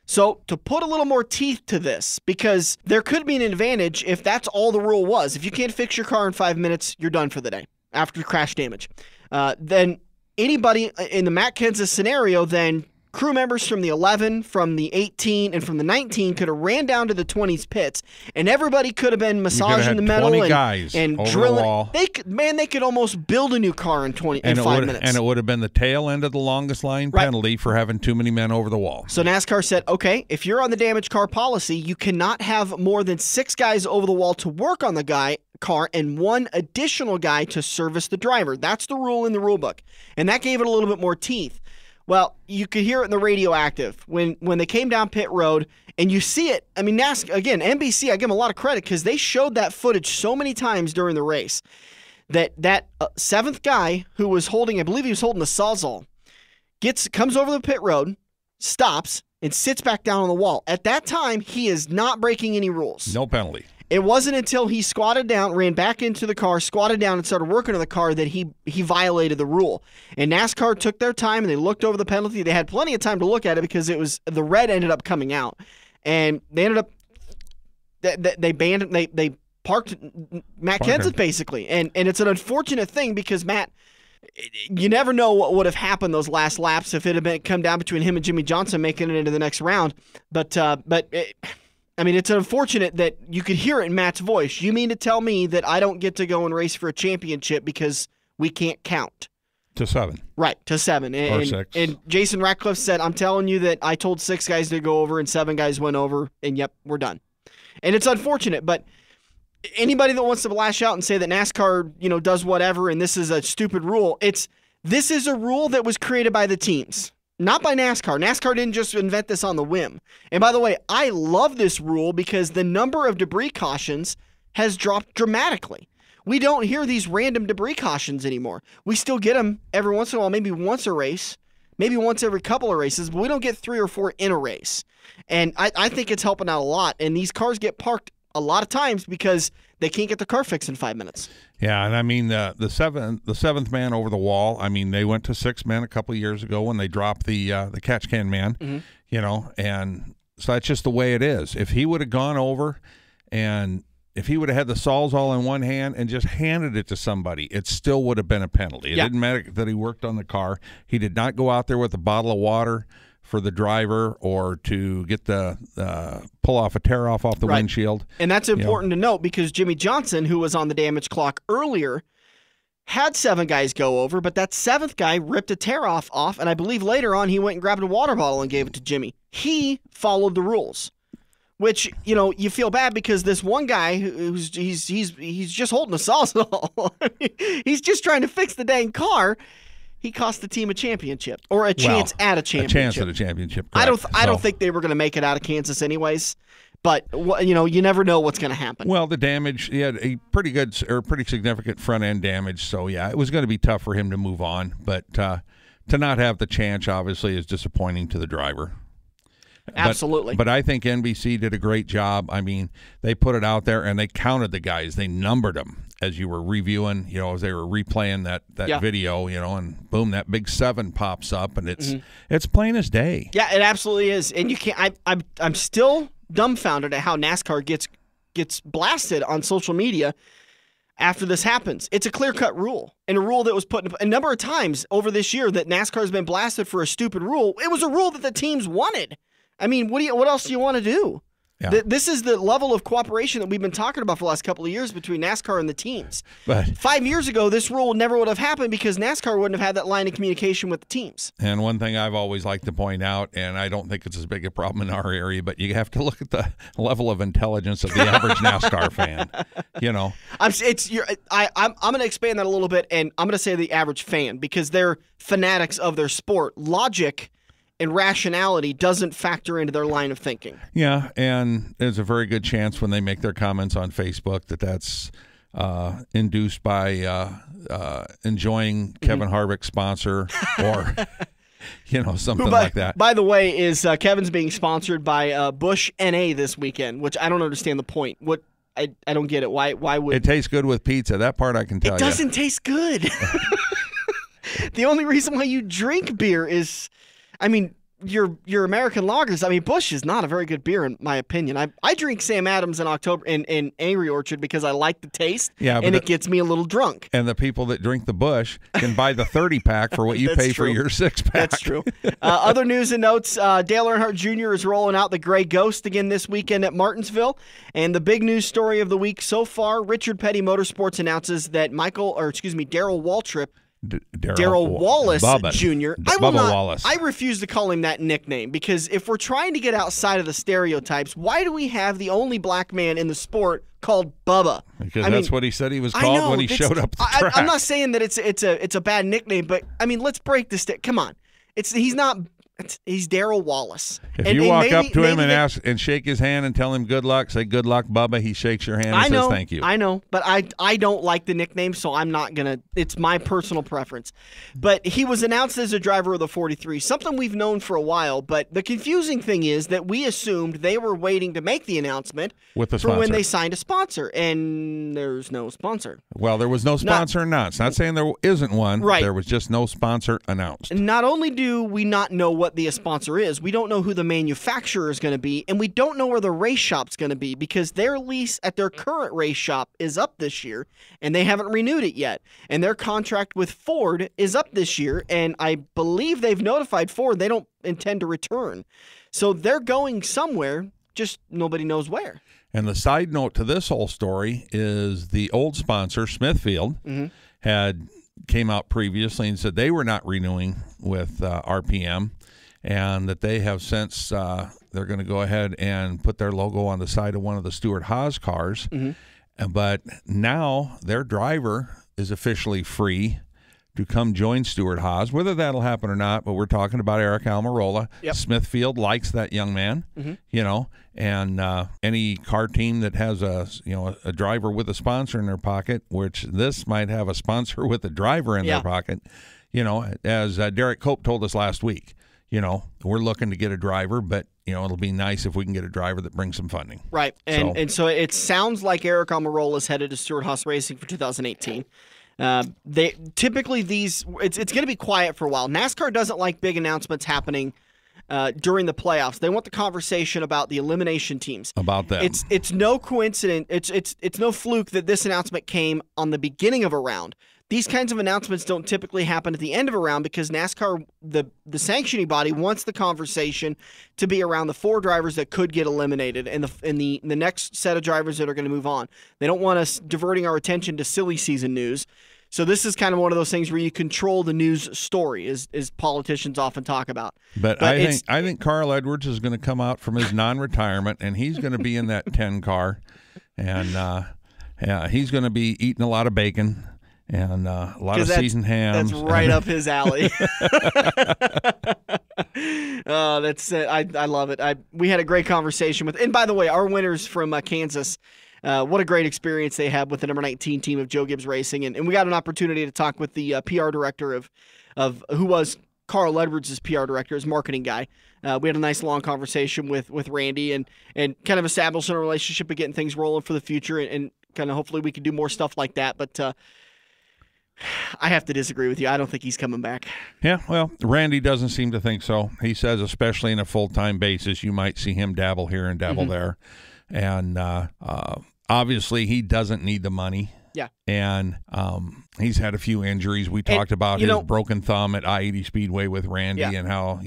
So to put a little more teeth to this, because there could be an advantage if that's all the rule was. If you can't fix your car in 5 minutes, you're done for the day after crash damage. Then anybody in the Matt Kenseth scenario, then crew members from the 11, from the 18, and from the 19 could have ran down to the 20s pits, and everybody could have been massaging the metal 20 guys and over drilling. The wall. They could almost build a new car in 5 minutes. And it would have been the tail end of the longest line penalty for having too many men over the wall. So NASCAR said, okay, if you're on the damaged car policy, you cannot have more than 6 guys over the wall to work on the car and 1 additional guy to service the driver. That's the rule in the rule book. And that gave it a little bit more teeth. Well, you could hear it in the radioactive when they came down pit road, and you see it. I mean, NASCAR, again, NBC, I give them a lot of credit because they showed that footage so many times during the race that 7th guy who was holding, I believe he was holding the Sawzall, comes over the pit road, stops, and sits back down on the wall. At that time, he is not breaking any rules. No penalty. It wasn't until he squatted down, ran back into the car, squatted down, and started working on the car that he violated the rule. And NASCAR took their time, and they looked over the penalty. They had plenty of time to look at it because the red ended up coming out. And they ended up they parked Matt Kenseth, basically. And it's an unfortunate thing because Matt, you never know what would have happened those last laps if it had come down between him and Jimmy Johnson making it into the next round. I mean, it's unfortunate that you could hear it in Matt's voice. You mean to tell me that I don't get to go and race for a championship because we can't count? To 7. Right, to 7. Or 6. And Jason Ratcliffe said, I'm telling you that I told 6 guys to go over and 7 guys went over, and yep, we're done. And it's unfortunate, but anybody that wants to lash out and say that NASCAR, does whatever and this is a stupid rule, this is a rule that was created by the teams. Not by NASCAR. NASCAR didn't just invent this on the whim. And by the way, I love this rule because the number of debris cautions has dropped dramatically. We don't hear these random debris cautions anymore. We still get them every once in a while, maybe once a race, maybe once every couple of races, but we don't get 3 or 4 in a race. And I think it's helping out a lot. And these cars get parked a lot of times because they can't get the car fixed in 5 minutes. Yeah, and I mean the seventh man over the wall. I mean they went to 6 men a couple of years ago when they dropped the catch can man. Mm-hmm. And so that's just the way it is. If he would have gone over and if he would have had the Sawzall in one hand and just handed it to somebody, it still would have been a penalty. It didn't matter that he worked on the car. He did not go out there with a bottle of water for the driver or to get the pull off a tear off the windshield. And that's important to note because Jimmy Johnson, who was on the damage clock earlier, had 7 guys go over, but that 7th guy ripped a tear-off, and I believe later on he went and grabbed a water bottle and gave it to Jimmy. He followed the rules, which, you feel bad because this one guy he's just holding a sawzall. He's just trying to fix the dang car. He cost the team a championship or a chance at a championship. A chance at a championship. Correct. I don't think they were going to make it out of Kansas anyways. But, you never know what's going to happen. Well, the damage, he had a pretty significant front-end damage. So, yeah, it was going to be tough for him to move on. But to not have the chance, obviously, is disappointing to the driver. Absolutely. But I think NBC did a great job. I mean, they put it out there, and they counted the guys. They numbered them as you were reviewing, as they were replaying that video, and boom, that big 7 pops up, and it's plain as day. Yeah, it absolutely is. And you can't. I'm still dumbfounded at how NASCAR gets blasted on social media after this happens. It's a clear-cut rule, and a rule that was put in a number of times over this year that NASCAR has been blasted for a stupid rule. It was a rule that the teams wanted. I mean, what else do you want to do? Yeah. This is the level of cooperation that we've been talking about for the last couple of years between NASCAR and the teams. But 5 years ago, this rule never would have happened because NASCAR wouldn't have had that line of communication with the teams. And one thing I've always liked to point out, and I don't think it's as big a problem in our area, but you have to look at the level of intelligence of the average NASCAR fan. I'm going to expand that a little bit, and I'm going to say the average fan because they're fanatics of their sport. Logic and rationality doesn't factor into their line of thinking. Yeah, and there's a very good chance when they make their comments on Facebook that's induced by enjoying Kevin Harvick's sponsor or something like that. By the way, is Kevin's being sponsored by Bush NA this weekend, which I don't understand the point. What I don't get it. Why would it tastes good with pizza? That part I can tell you. It doesn't taste good. The only reason why you drink beer is, your American lagers. Bush is not a very good beer in my opinion. I drink Sam Adams in October in Angry Orchard because I like the taste, and it gets me a little drunk. And the people that drink the Bush can buy the 30-pack for what you pay for your 6-pack. That's true. Other news and notes, Dale Earnhardt Jr. is rolling out the Gray Ghost again this weekend at Martinsville. And the big news story of the week so far, Richard Petty Motorsports announces that Darrell Waltrip, Darrell Wallace Jr. I refuse to call him that nickname because if we're trying to get outside of the stereotypes, why do we have the only black man in the sport called Bubba? Because that's what he said he was called when he showed up at the track. I'm not saying that it's a bad nickname, but let's break this. Come on, he's Darrell Wallace. If you walk up to him and ask and shake his hand and tell him good luck, say good luck, Bubba, he shakes your hand and says thank you. I know, but I don't like the nickname, so I'm not going to. It's my personal preference. But he was announced as a driver of the 43, something we've known for a while, but the confusing thing is that we assumed they were waiting to make the announcement for when they signed a sponsor, and there's no sponsor. Well, there was no sponsor announced. Not saying there isn't one. Right. There was just no sponsor announced. Not only do we not know what the sponsor is, we don't know who the manufacturer is going to be, and we don't know where the race shop's going to be because their lease at their current race shop is up this year, and they haven't renewed it yet. And their contract with Ford is up this year, and I believe they've notified Ford they don't intend to return. So they're going somewhere, just nobody knows where. And the side note to this whole story is the old sponsor, Smithfield, came out previously and said they were not renewing with RPM, and that they have since they're going to go ahead and put their logo on the side of one of the Stewart-Haas cars. But now their driver is officially free to come join Stewart-Haas, whether that'll happen or not, but we're talking about Eric Almirola. Yep. Smithfield likes that young man, and any car team that has a driver with a sponsor in their pocket, which this might have a sponsor with a driver in their pocket, as Derek Cope told us last week. We're looking to get a driver, but, it'll be nice if we can get a driver that brings some funding. Right. And so it sounds like Eric Almirola is headed to Stewart-Haas Racing for 2018. They typically it's going to be quiet for a while. NASCAR doesn't like big announcements happening during the playoffs. They want the conversation about the elimination teams. About them. It's no coincidence. It's no fluke that this announcement came on the beginning of a round. These kinds of announcements don't typically happen at the end of a round because NASCAR, the sanctioning body, wants the conversation to be around the 4 drivers that could get eliminated and the next set of drivers that are going to move on. They don't want us diverting our attention to silly season news. So this is kind of one of those things where you control the news story, as politicians often talk about. But I think Carl Edwards is going to come out from his non-retirement, and he's going to be in that 10 car, and he's going to be eating a lot of bacon and a lot of seasoned hams. That's right up his alley. Oh, that's it. I love it. We had a great conversation with, and by the way, our winners from Kansas. What a great experience they had with the number 19 team of Joe Gibbs Racing. And we got an opportunity to talk with the PR director of who was Carl Edwards' PR director, his marketing guy. We had a nice long conversation with Randy and kind of establishing a relationship and getting things rolling for the future. And kind of hopefully we can do more stuff like that. But I have to disagree with you. I don't think he's coming back. Yeah, well, Randy doesn't seem to think so. He says especially in a full-time basis, you might see him dabble here and dabble there. And obviously, he doesn't need the money. Yeah. And he's had a few injuries. We talked about his broken thumb at I-80 Speedway with Randy and how,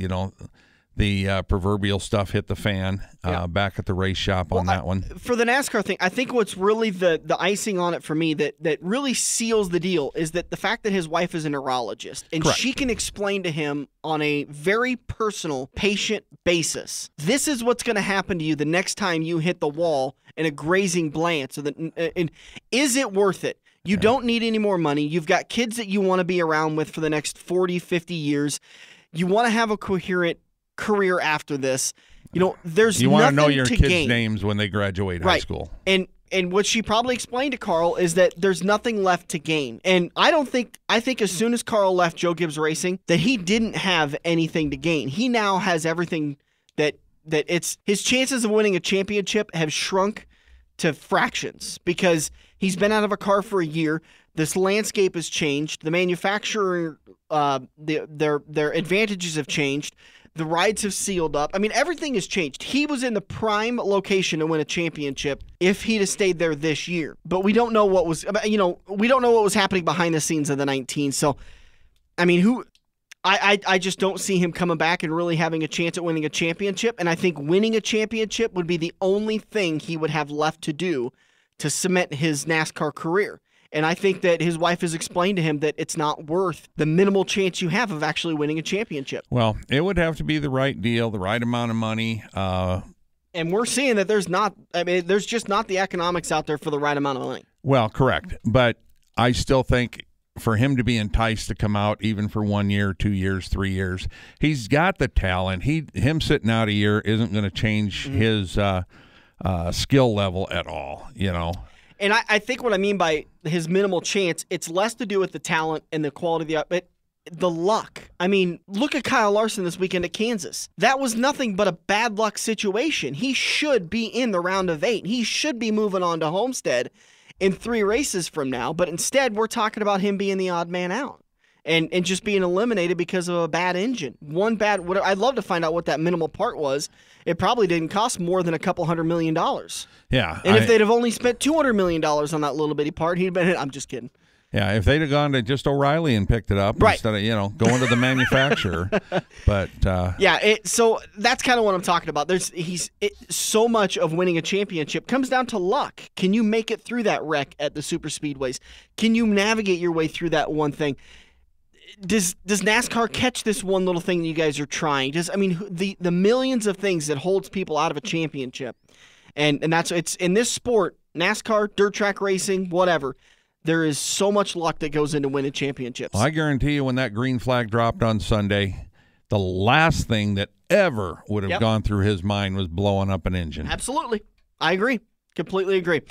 the proverbial stuff hit the fan back at the race shop on that one. For the NASCAR thing, I think what's really the icing on it for me that really seals the deal is that the fact that his wife is a neurologist and Correct. She can explain to him on a very personal, patient basis, this is what's going to happen to you the next time you hit the wall in a grazing blanch. And is it worth it? You don't need any more money. You've got kids that you want to be around with for the next 40, 50 years. You want to have a coherent career after this. There's you want to know your to kids' gain. names when they graduate high school. And what she probably explained to Carl is that there's nothing left to gain. And I think as soon as Carl left Joe Gibbs Racing, that he didn't have anything to gain. He now has everything that it's his chances of winning a championship have shrunk to fractions because he's been out of a car for a year. This landscape has changed. The manufacturer, their advantages have changed. The rides have sealed up. I mean, everything has changed. He was in the prime location to win a championship if he'd have stayed there this year. But we don't know what was, we don't know what was happening behind the scenes of the 19. So, I mean, I just don't see him coming back and really having a chance at winning a championship. And I think winning a championship would be the only thing he would have left to do to cement his NASCAR career. And I think that his wife has explained to him that it's not worth the minimal chance you have of actually winning a championship. Well, it would have to be the right deal, the right amount of money. And we're seeing that there's just not the economics out there for the right amount of money. Well, correct. But I still think for him to be enticed to come out even for 1 year, 2 years, 3 years, he's got the talent. Him sitting out a year isn't going to change his skill level at all, And I think what I mean by his minimal chance, it's less to do with the talent and the quality of the luck. I mean, look at Kyle Larson this weekend at Kansas. That was nothing but a bad luck situation. He should be in the round of 8. He should be moving on to Homestead in 3 races from now. But instead, we're talking about him being the odd man out and just being eliminated because of a bad engine. I'd love to find out what that minimal part was. It probably didn't cost more than $200 million. Yeah. And if they'd have only spent $200 million on that little bitty part, he'd have been, I'm just kidding. Yeah, if they'd have gone to just O'Reilly and picked it up instead of, going to the manufacturer. But so that's kind of what I'm talking about. So much of winning a championship comes down to luck. Can you make it through that wreck at the super speedways? Can you navigate your way through that one thing? Does NASCAR catch this one little thing that you guys are trying? The millions of things that holds people out of a championship, and it's in this sport, NASCAR, dirt track racing, whatever. There is so much luck that goes into winning championships. Well, I guarantee you, when that green flag dropped on Sunday, the last thing that ever would have gone through his mind was blowing up an engine. Absolutely, I agree. Completely agree.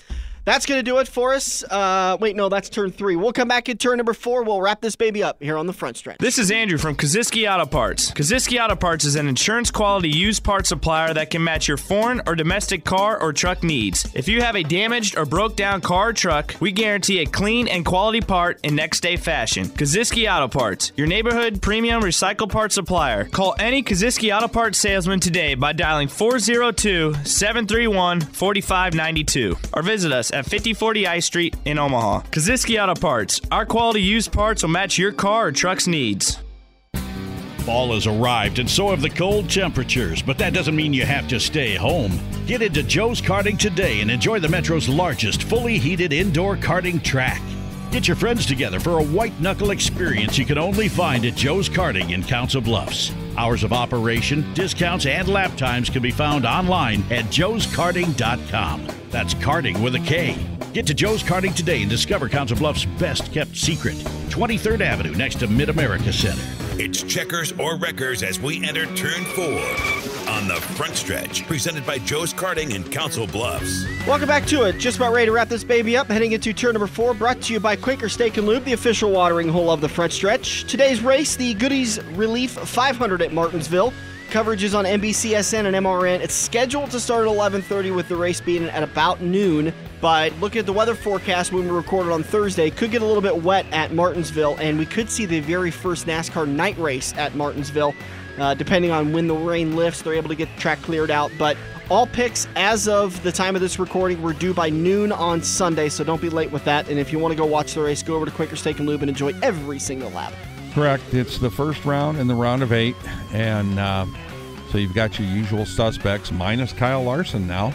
That's going to do it for us. That's turn 3. We'll come back in turn number 4. We'll wrap this baby up here on the front stretch. This is Andrew from Kaziski Auto Parts. Kaziski Auto Parts is an insurance-quality used parts supplier that can match your foreign or domestic car or truck needs. If you have a damaged or broke-down car or truck, we guarantee a clean and quality part in next-day fashion. Kaziski Auto Parts, your neighborhood premium recycled parts supplier. Call any Kaziski Auto Parts salesman today by dialing 402-731-4592 or visit us at 5040 I Street in Omaha. Kaziski Auto Parts. Our quality used parts will match your car or truck's needs. Fall has arrived, and so have the cold temperatures, but that doesn't mean you have to stay home. Get into Joe's Karting today and enjoy the Metro's largest fully heated indoor karting track. Get your friends together for a white-knuckle experience you can only find at Joe's Karting in Council Bluffs. Hours of operation, discounts, and lap times can be found online at joeskarting.com. That's karting with a K. Get to Joe's Karting today and discover Council Bluffs' best-kept secret, 23rd Avenue next to Mid-America Center. It's checkers or wreckers as we enter turn 4 on the front stretch, presented by Joe's Karting in Council Bluffs. Welcome back to it. Just about ready to wrap this baby up. Heading into turn number 4, brought to you by Quaker Steak and Lube, the official watering hole of the front stretch. Today's race, the Goodies Relief 500 at Martinsville. Coverage is on NBCSN and MRN. It's scheduled to start at 11:30 with the race being at about noon. But looking at the weather forecast when we recorded on Thursday, could get a little bit wet at Martinsville, and we could see the very first NASCAR night race at Martinsville. Depending on when the rain lifts, they're able to get the track cleared out. But all picks as of the time of this recording were due by noon on Sunday, so don't be late with that. And if you want to go watch the race, go over to Quaker Steak and Lube and enjoy every single lap. Correct. It's the first round in the round of 8, and so you've got your usual suspects, minus Kyle Larson now,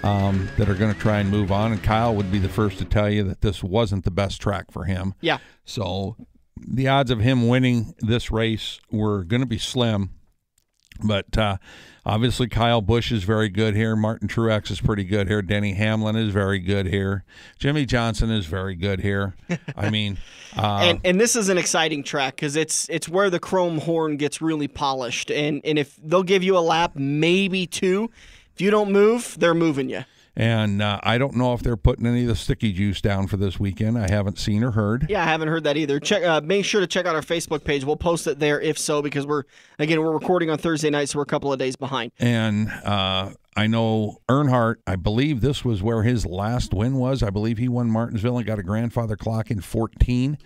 that are going to try and move on. And Kyle would be the first to tell you that this wasn't the best track for him. Yeah. So the odds of him winning this race were going to be slim. But obviously Kyle Busch is very good here. Martin Truex is pretty good here. Denny Hamlin is very good here. Jimmy Johnson is very good here. I mean, and this is an exciting track because it's where the chrome horn gets really polished. And if they'll give you a lap, maybe 2. If you don't move, they're moving you. And I don't know if they're putting any of the sticky juice down for this weekend. I haven't seen or heard. Yeah, I haven't heard that either. Make sure to check out our Facebook page. We'll post it there if so, because we're recording on Thursday night, so we're a couple of days behind. And I know Earnhardt, I believe this was where his last win was. I believe he won Martinsville and got a grandfather clock in 14.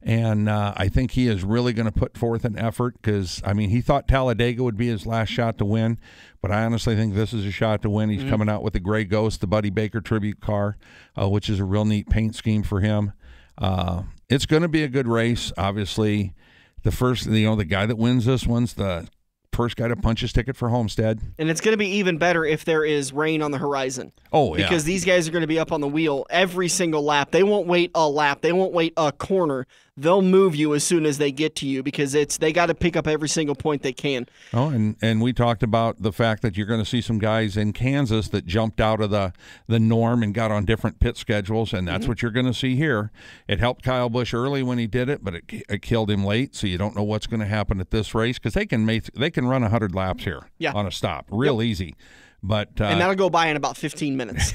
And I think he is really going to put forth an effort because, I mean, he thought Talladega would be his last shot to win, but I honestly think this is a shot to win. He's coming out with the Gray Ghost, the Buddy Baker tribute car, which is a real neat paint scheme for him. It's going to be a good race. Obviously, the guy that wins this one's the first guy to punch his ticket for Homestead. And it's going to be even better if there is rain on the horizon. Oh, yeah. Because these guys are going to be up on the wheel every single lap. They won't wait a lap. They won't wait a corner. They'll move you as soon as they get to you because they got to pick up every single point they can. Oh, and we talked about the fact that you're going to see some guys in Kansas that jumped out of the norm and got on different pit schedules, and that's what you're going to see here. It helped Kyle Busch early when he did it, but it killed him late, so you don't know what's going to happen at this race because they can run 100 laps here on a stop real easy. But and that'll go by in about 15 minutes.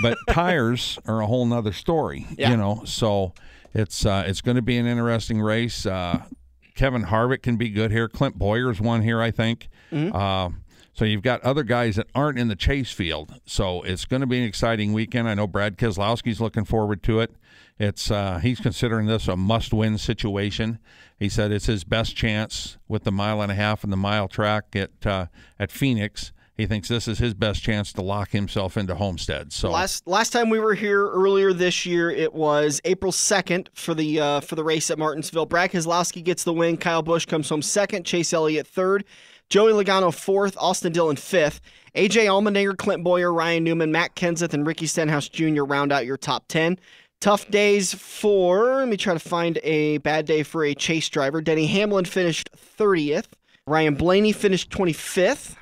But tires are a whole nother story, so it's going to be an interesting race. Kevin Harvick can be good here. Clint Boyer's one here, I think. So you've got other guys that aren't in the chase field. So it's going to be an exciting weekend. I know Brad Keselowski's looking forward to it. He's considering this a must-win situation. He said it's his best chance with the 1.5 miles and the mile track at Phoenix. He thinks this is his best chance to lock himself into Homestead. So last time we were here earlier this year, it was April 2nd for the race at Martinsville. Brad Keselowski gets the win. Kyle Busch comes home second. Chase Elliott third. Joey Logano fourth. Austin Dillon fifth. AJ Allmendinger, Clint Boyer, Ryan Newman, Matt Kenseth, and Ricky Stenhouse Jr. round out your top 10. Tough days for, let me try to find a bad day for a chase driver. Denny Hamlin finished 30th. Ryan Blaney finished 25th.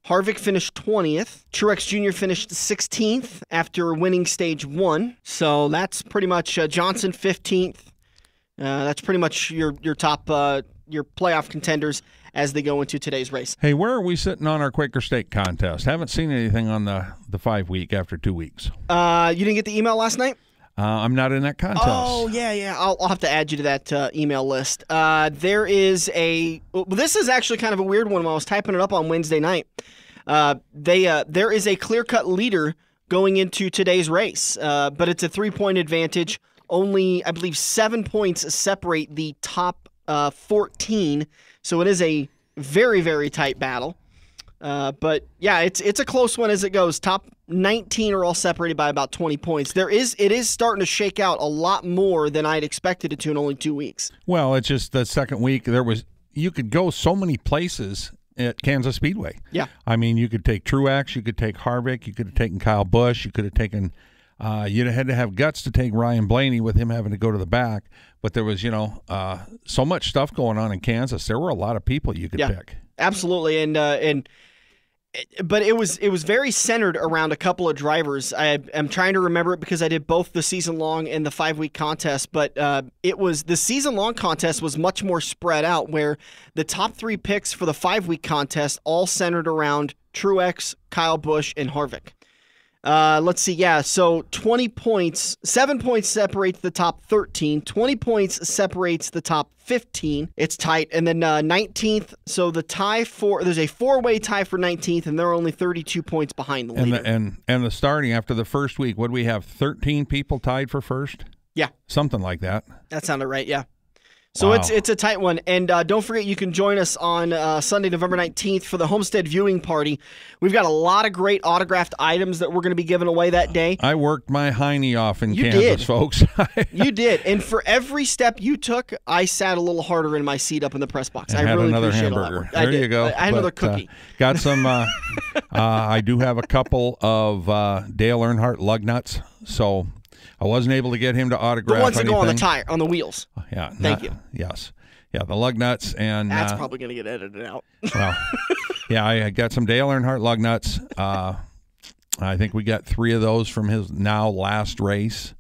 Harvick finished 20th. Truex Jr. finished 16th after winning stage 1. So that's pretty much Johnson 15th. That's pretty much your top your playoff contenders as they go into today's race. Hey, where are we sitting on our Quaker Steak contest? Haven't seen anything on the 5 week after 2 weeks. You didn't get the email last night? I'm not in that contest. Oh, yeah. I'll have to add you to that email list. There is this is actually kind of a weird one when I was typing it up on Wednesday night. There is a clear-cut leader going into today's race, but it's a 3-point advantage. Only, I believe, 7 points separate the top 14, so it is a very, very tight battle. But yeah, it's a close one as it goes. Top 19 are all separated by about 20 points. It is starting to shake out a lot more than I'd expected it to in only 2 weeks. Well, it's just the second week you could go so many places at Kansas Speedway. Yeah. I mean, you could take Truex, you could take Harvick, you could have taken Kyle Busch, you could have taken You had to have guts to take Ryan Blaney with him having to go to the back. But there was, so much stuff going on in Kansas. There were a lot of people you could pick. Absolutely, but it was very centered around a couple of drivers. I'm trying to remember it because I did both the season long and the 5-week contest. But the season long contest was much more spread out, where the top 3 picks for the 5-week contest all centered around Truex, Kyle Busch, and Harvick. Let's see. Yeah, so 20 points, 7 points separates the top 13. 20 points separates the top 15. It's tight. And then 19th, so there's a 4-way tie for 19th, and they're only 32 points behind the leader. And the starting after the first week, would we have 13 people tied for first? Yeah. Something like that. That sounded right, yeah. So it's a tight one. And don't forget, you can join us on Sunday, November 19th for the Homestead viewing party. We've got a lot of great autographed items that we're going to be giving away that day. I worked my hiney off in Kansas, folks. You did. And for every step you took, I sat a little harder in my seat up in the press box. I really had another appreciate hamburger. There you go. I had another cookie. Got some. I do have a couple of Dale Earnhardt lug nuts, so I wasn't able to get him to autograph the ones that anything. go on the tire, on the wheels. Yeah. Thank you. Yes. Yeah, the lug nuts. And that's probably going to get edited out. Well, yeah, I got some Dale Earnhardt lug nuts. I think we got 3 of those from his now last race.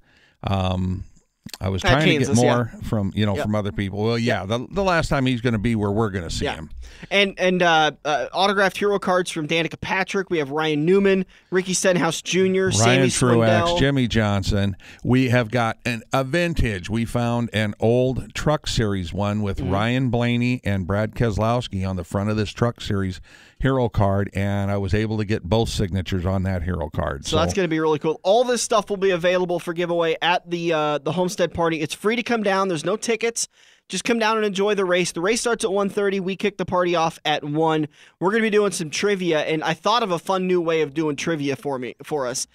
I was trying to get more from from other people. Well, the last time he's going to be where we're going to see him. And autographed hero cards from Danica Patrick. We have Ryan Newman, Ricky Stenhouse Jr., Sammy Truex, Jimmy Johnson. We have got a vintage. We found an old Truck Series one with Ryan Blaney and Brad Keselowski on the front of this Truck Series hero card, and I was able to get both signatures on that hero card. So that's going to be really cool. All this stuff will be available for giveaway at the Homestead party. It's free to come down. There's no tickets. Just come down and enjoy the race. The race starts at 1:30. We kick the party off at 1. We're going to be doing some trivia, and I thought of a fun new way of doing trivia for us.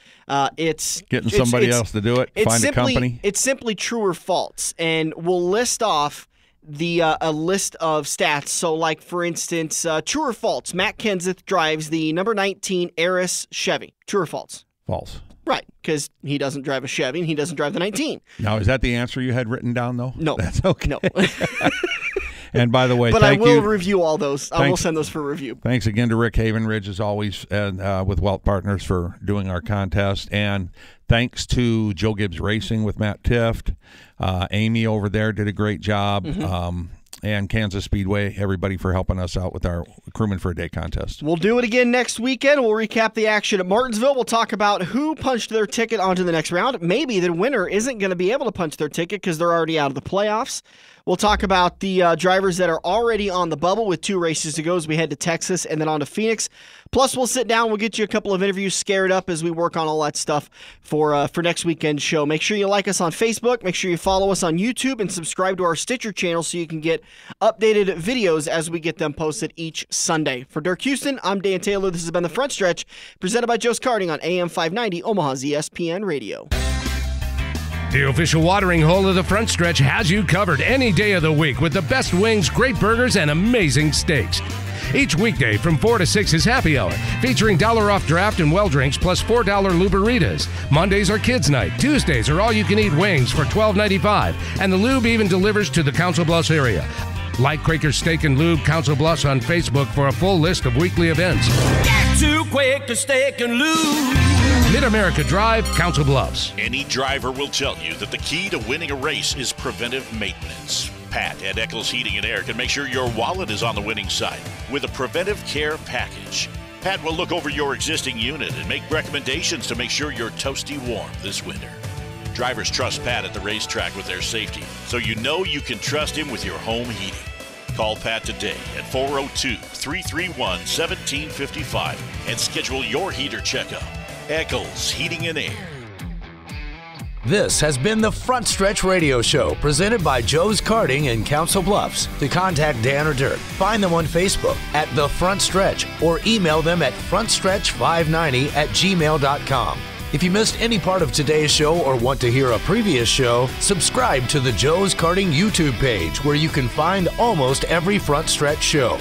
It's getting somebody else to do it. Find a company. It's simply true or false, and we'll list off a list of stats. So, like, for instance, true or false, Matt Kenseth drives the number 19 Eris Chevy. True or false? False. Right, because he doesn't drive a Chevy and he doesn't drive the 19. Now, is that the answer you had written down, though? No. That's okay. No. And by the way, but I will review all those. I will send those for review. Thanks again to Rick Havenridge, as always, and with Welt Partners for doing our contest. And thanks to Joe Gibbs Racing with Matt Tift. Amy over there did a great job. And Kansas Speedway, everybody for helping us out with our Crewman for a Day contest. We'll do it again next weekend. We'll recap the action at Martinsville. We'll talk about who punched their ticket onto the next round. Maybe the winner isn't going to be able to punch their ticket because they're already out of the playoffs. We'll talk about the drivers that are already on the bubble with 2 races to go as we head to Texas and then on to Phoenix. Plus, we'll sit down. We'll get you a couple of interviews scared up as we work on all that stuff for next weekend's show. Make sure you like us on Facebook. Make sure you follow us on YouTube and subscribe to our Stitcher channel so you can get updated videos as we get them posted each Sunday. For Dirk Houston, I'm Dan Taylor. This has been The Front Stretch, presented by Joe's Karting on AM 590, Omaha's ESPN Radio. The official watering hole of The Front Stretch has you covered any day of the week with the best wings, great burgers, and amazing steaks. Each weekday from 4 to 6 is happy hour, featuring $1 off draft and well drinks plus $4 Luberitas. Mondays are kids' night. Tuesdays are all-you-can-eat wings for $12.95, and the lube even delivers to the Council Bluffs area. Like Quaker Steak and Lube Council Bluffs on Facebook for a full list of weekly events. Get to Quaker Steak and Lube. Mid-America Drive, Council Bluffs. Any driver will tell you that the key to winning a race is preventive maintenance. Pat at Eccles Heating and Air can make sure your wallet is on the winning side with a preventive care package. Pat will look over your existing unit and make recommendations to make sure you're toasty warm this winter. Drivers trust Pat at the racetrack with their safety, so you know you can trust him with your home heating. Call Pat today at 402-331-1755 and schedule your heater checkup. Eccles Heating and Air. This has been the Front Stretch Radio Show, presented by Joe's Karting in Council Bluffs. To contact Dan or Dirk, find them on Facebook at The Front Stretch or email them at frontstretch590@gmail.com. If you missed any part of today's show or want to hear a previous show, subscribe to the Joe's Karting YouTube page where you can find almost every Front Stretch show.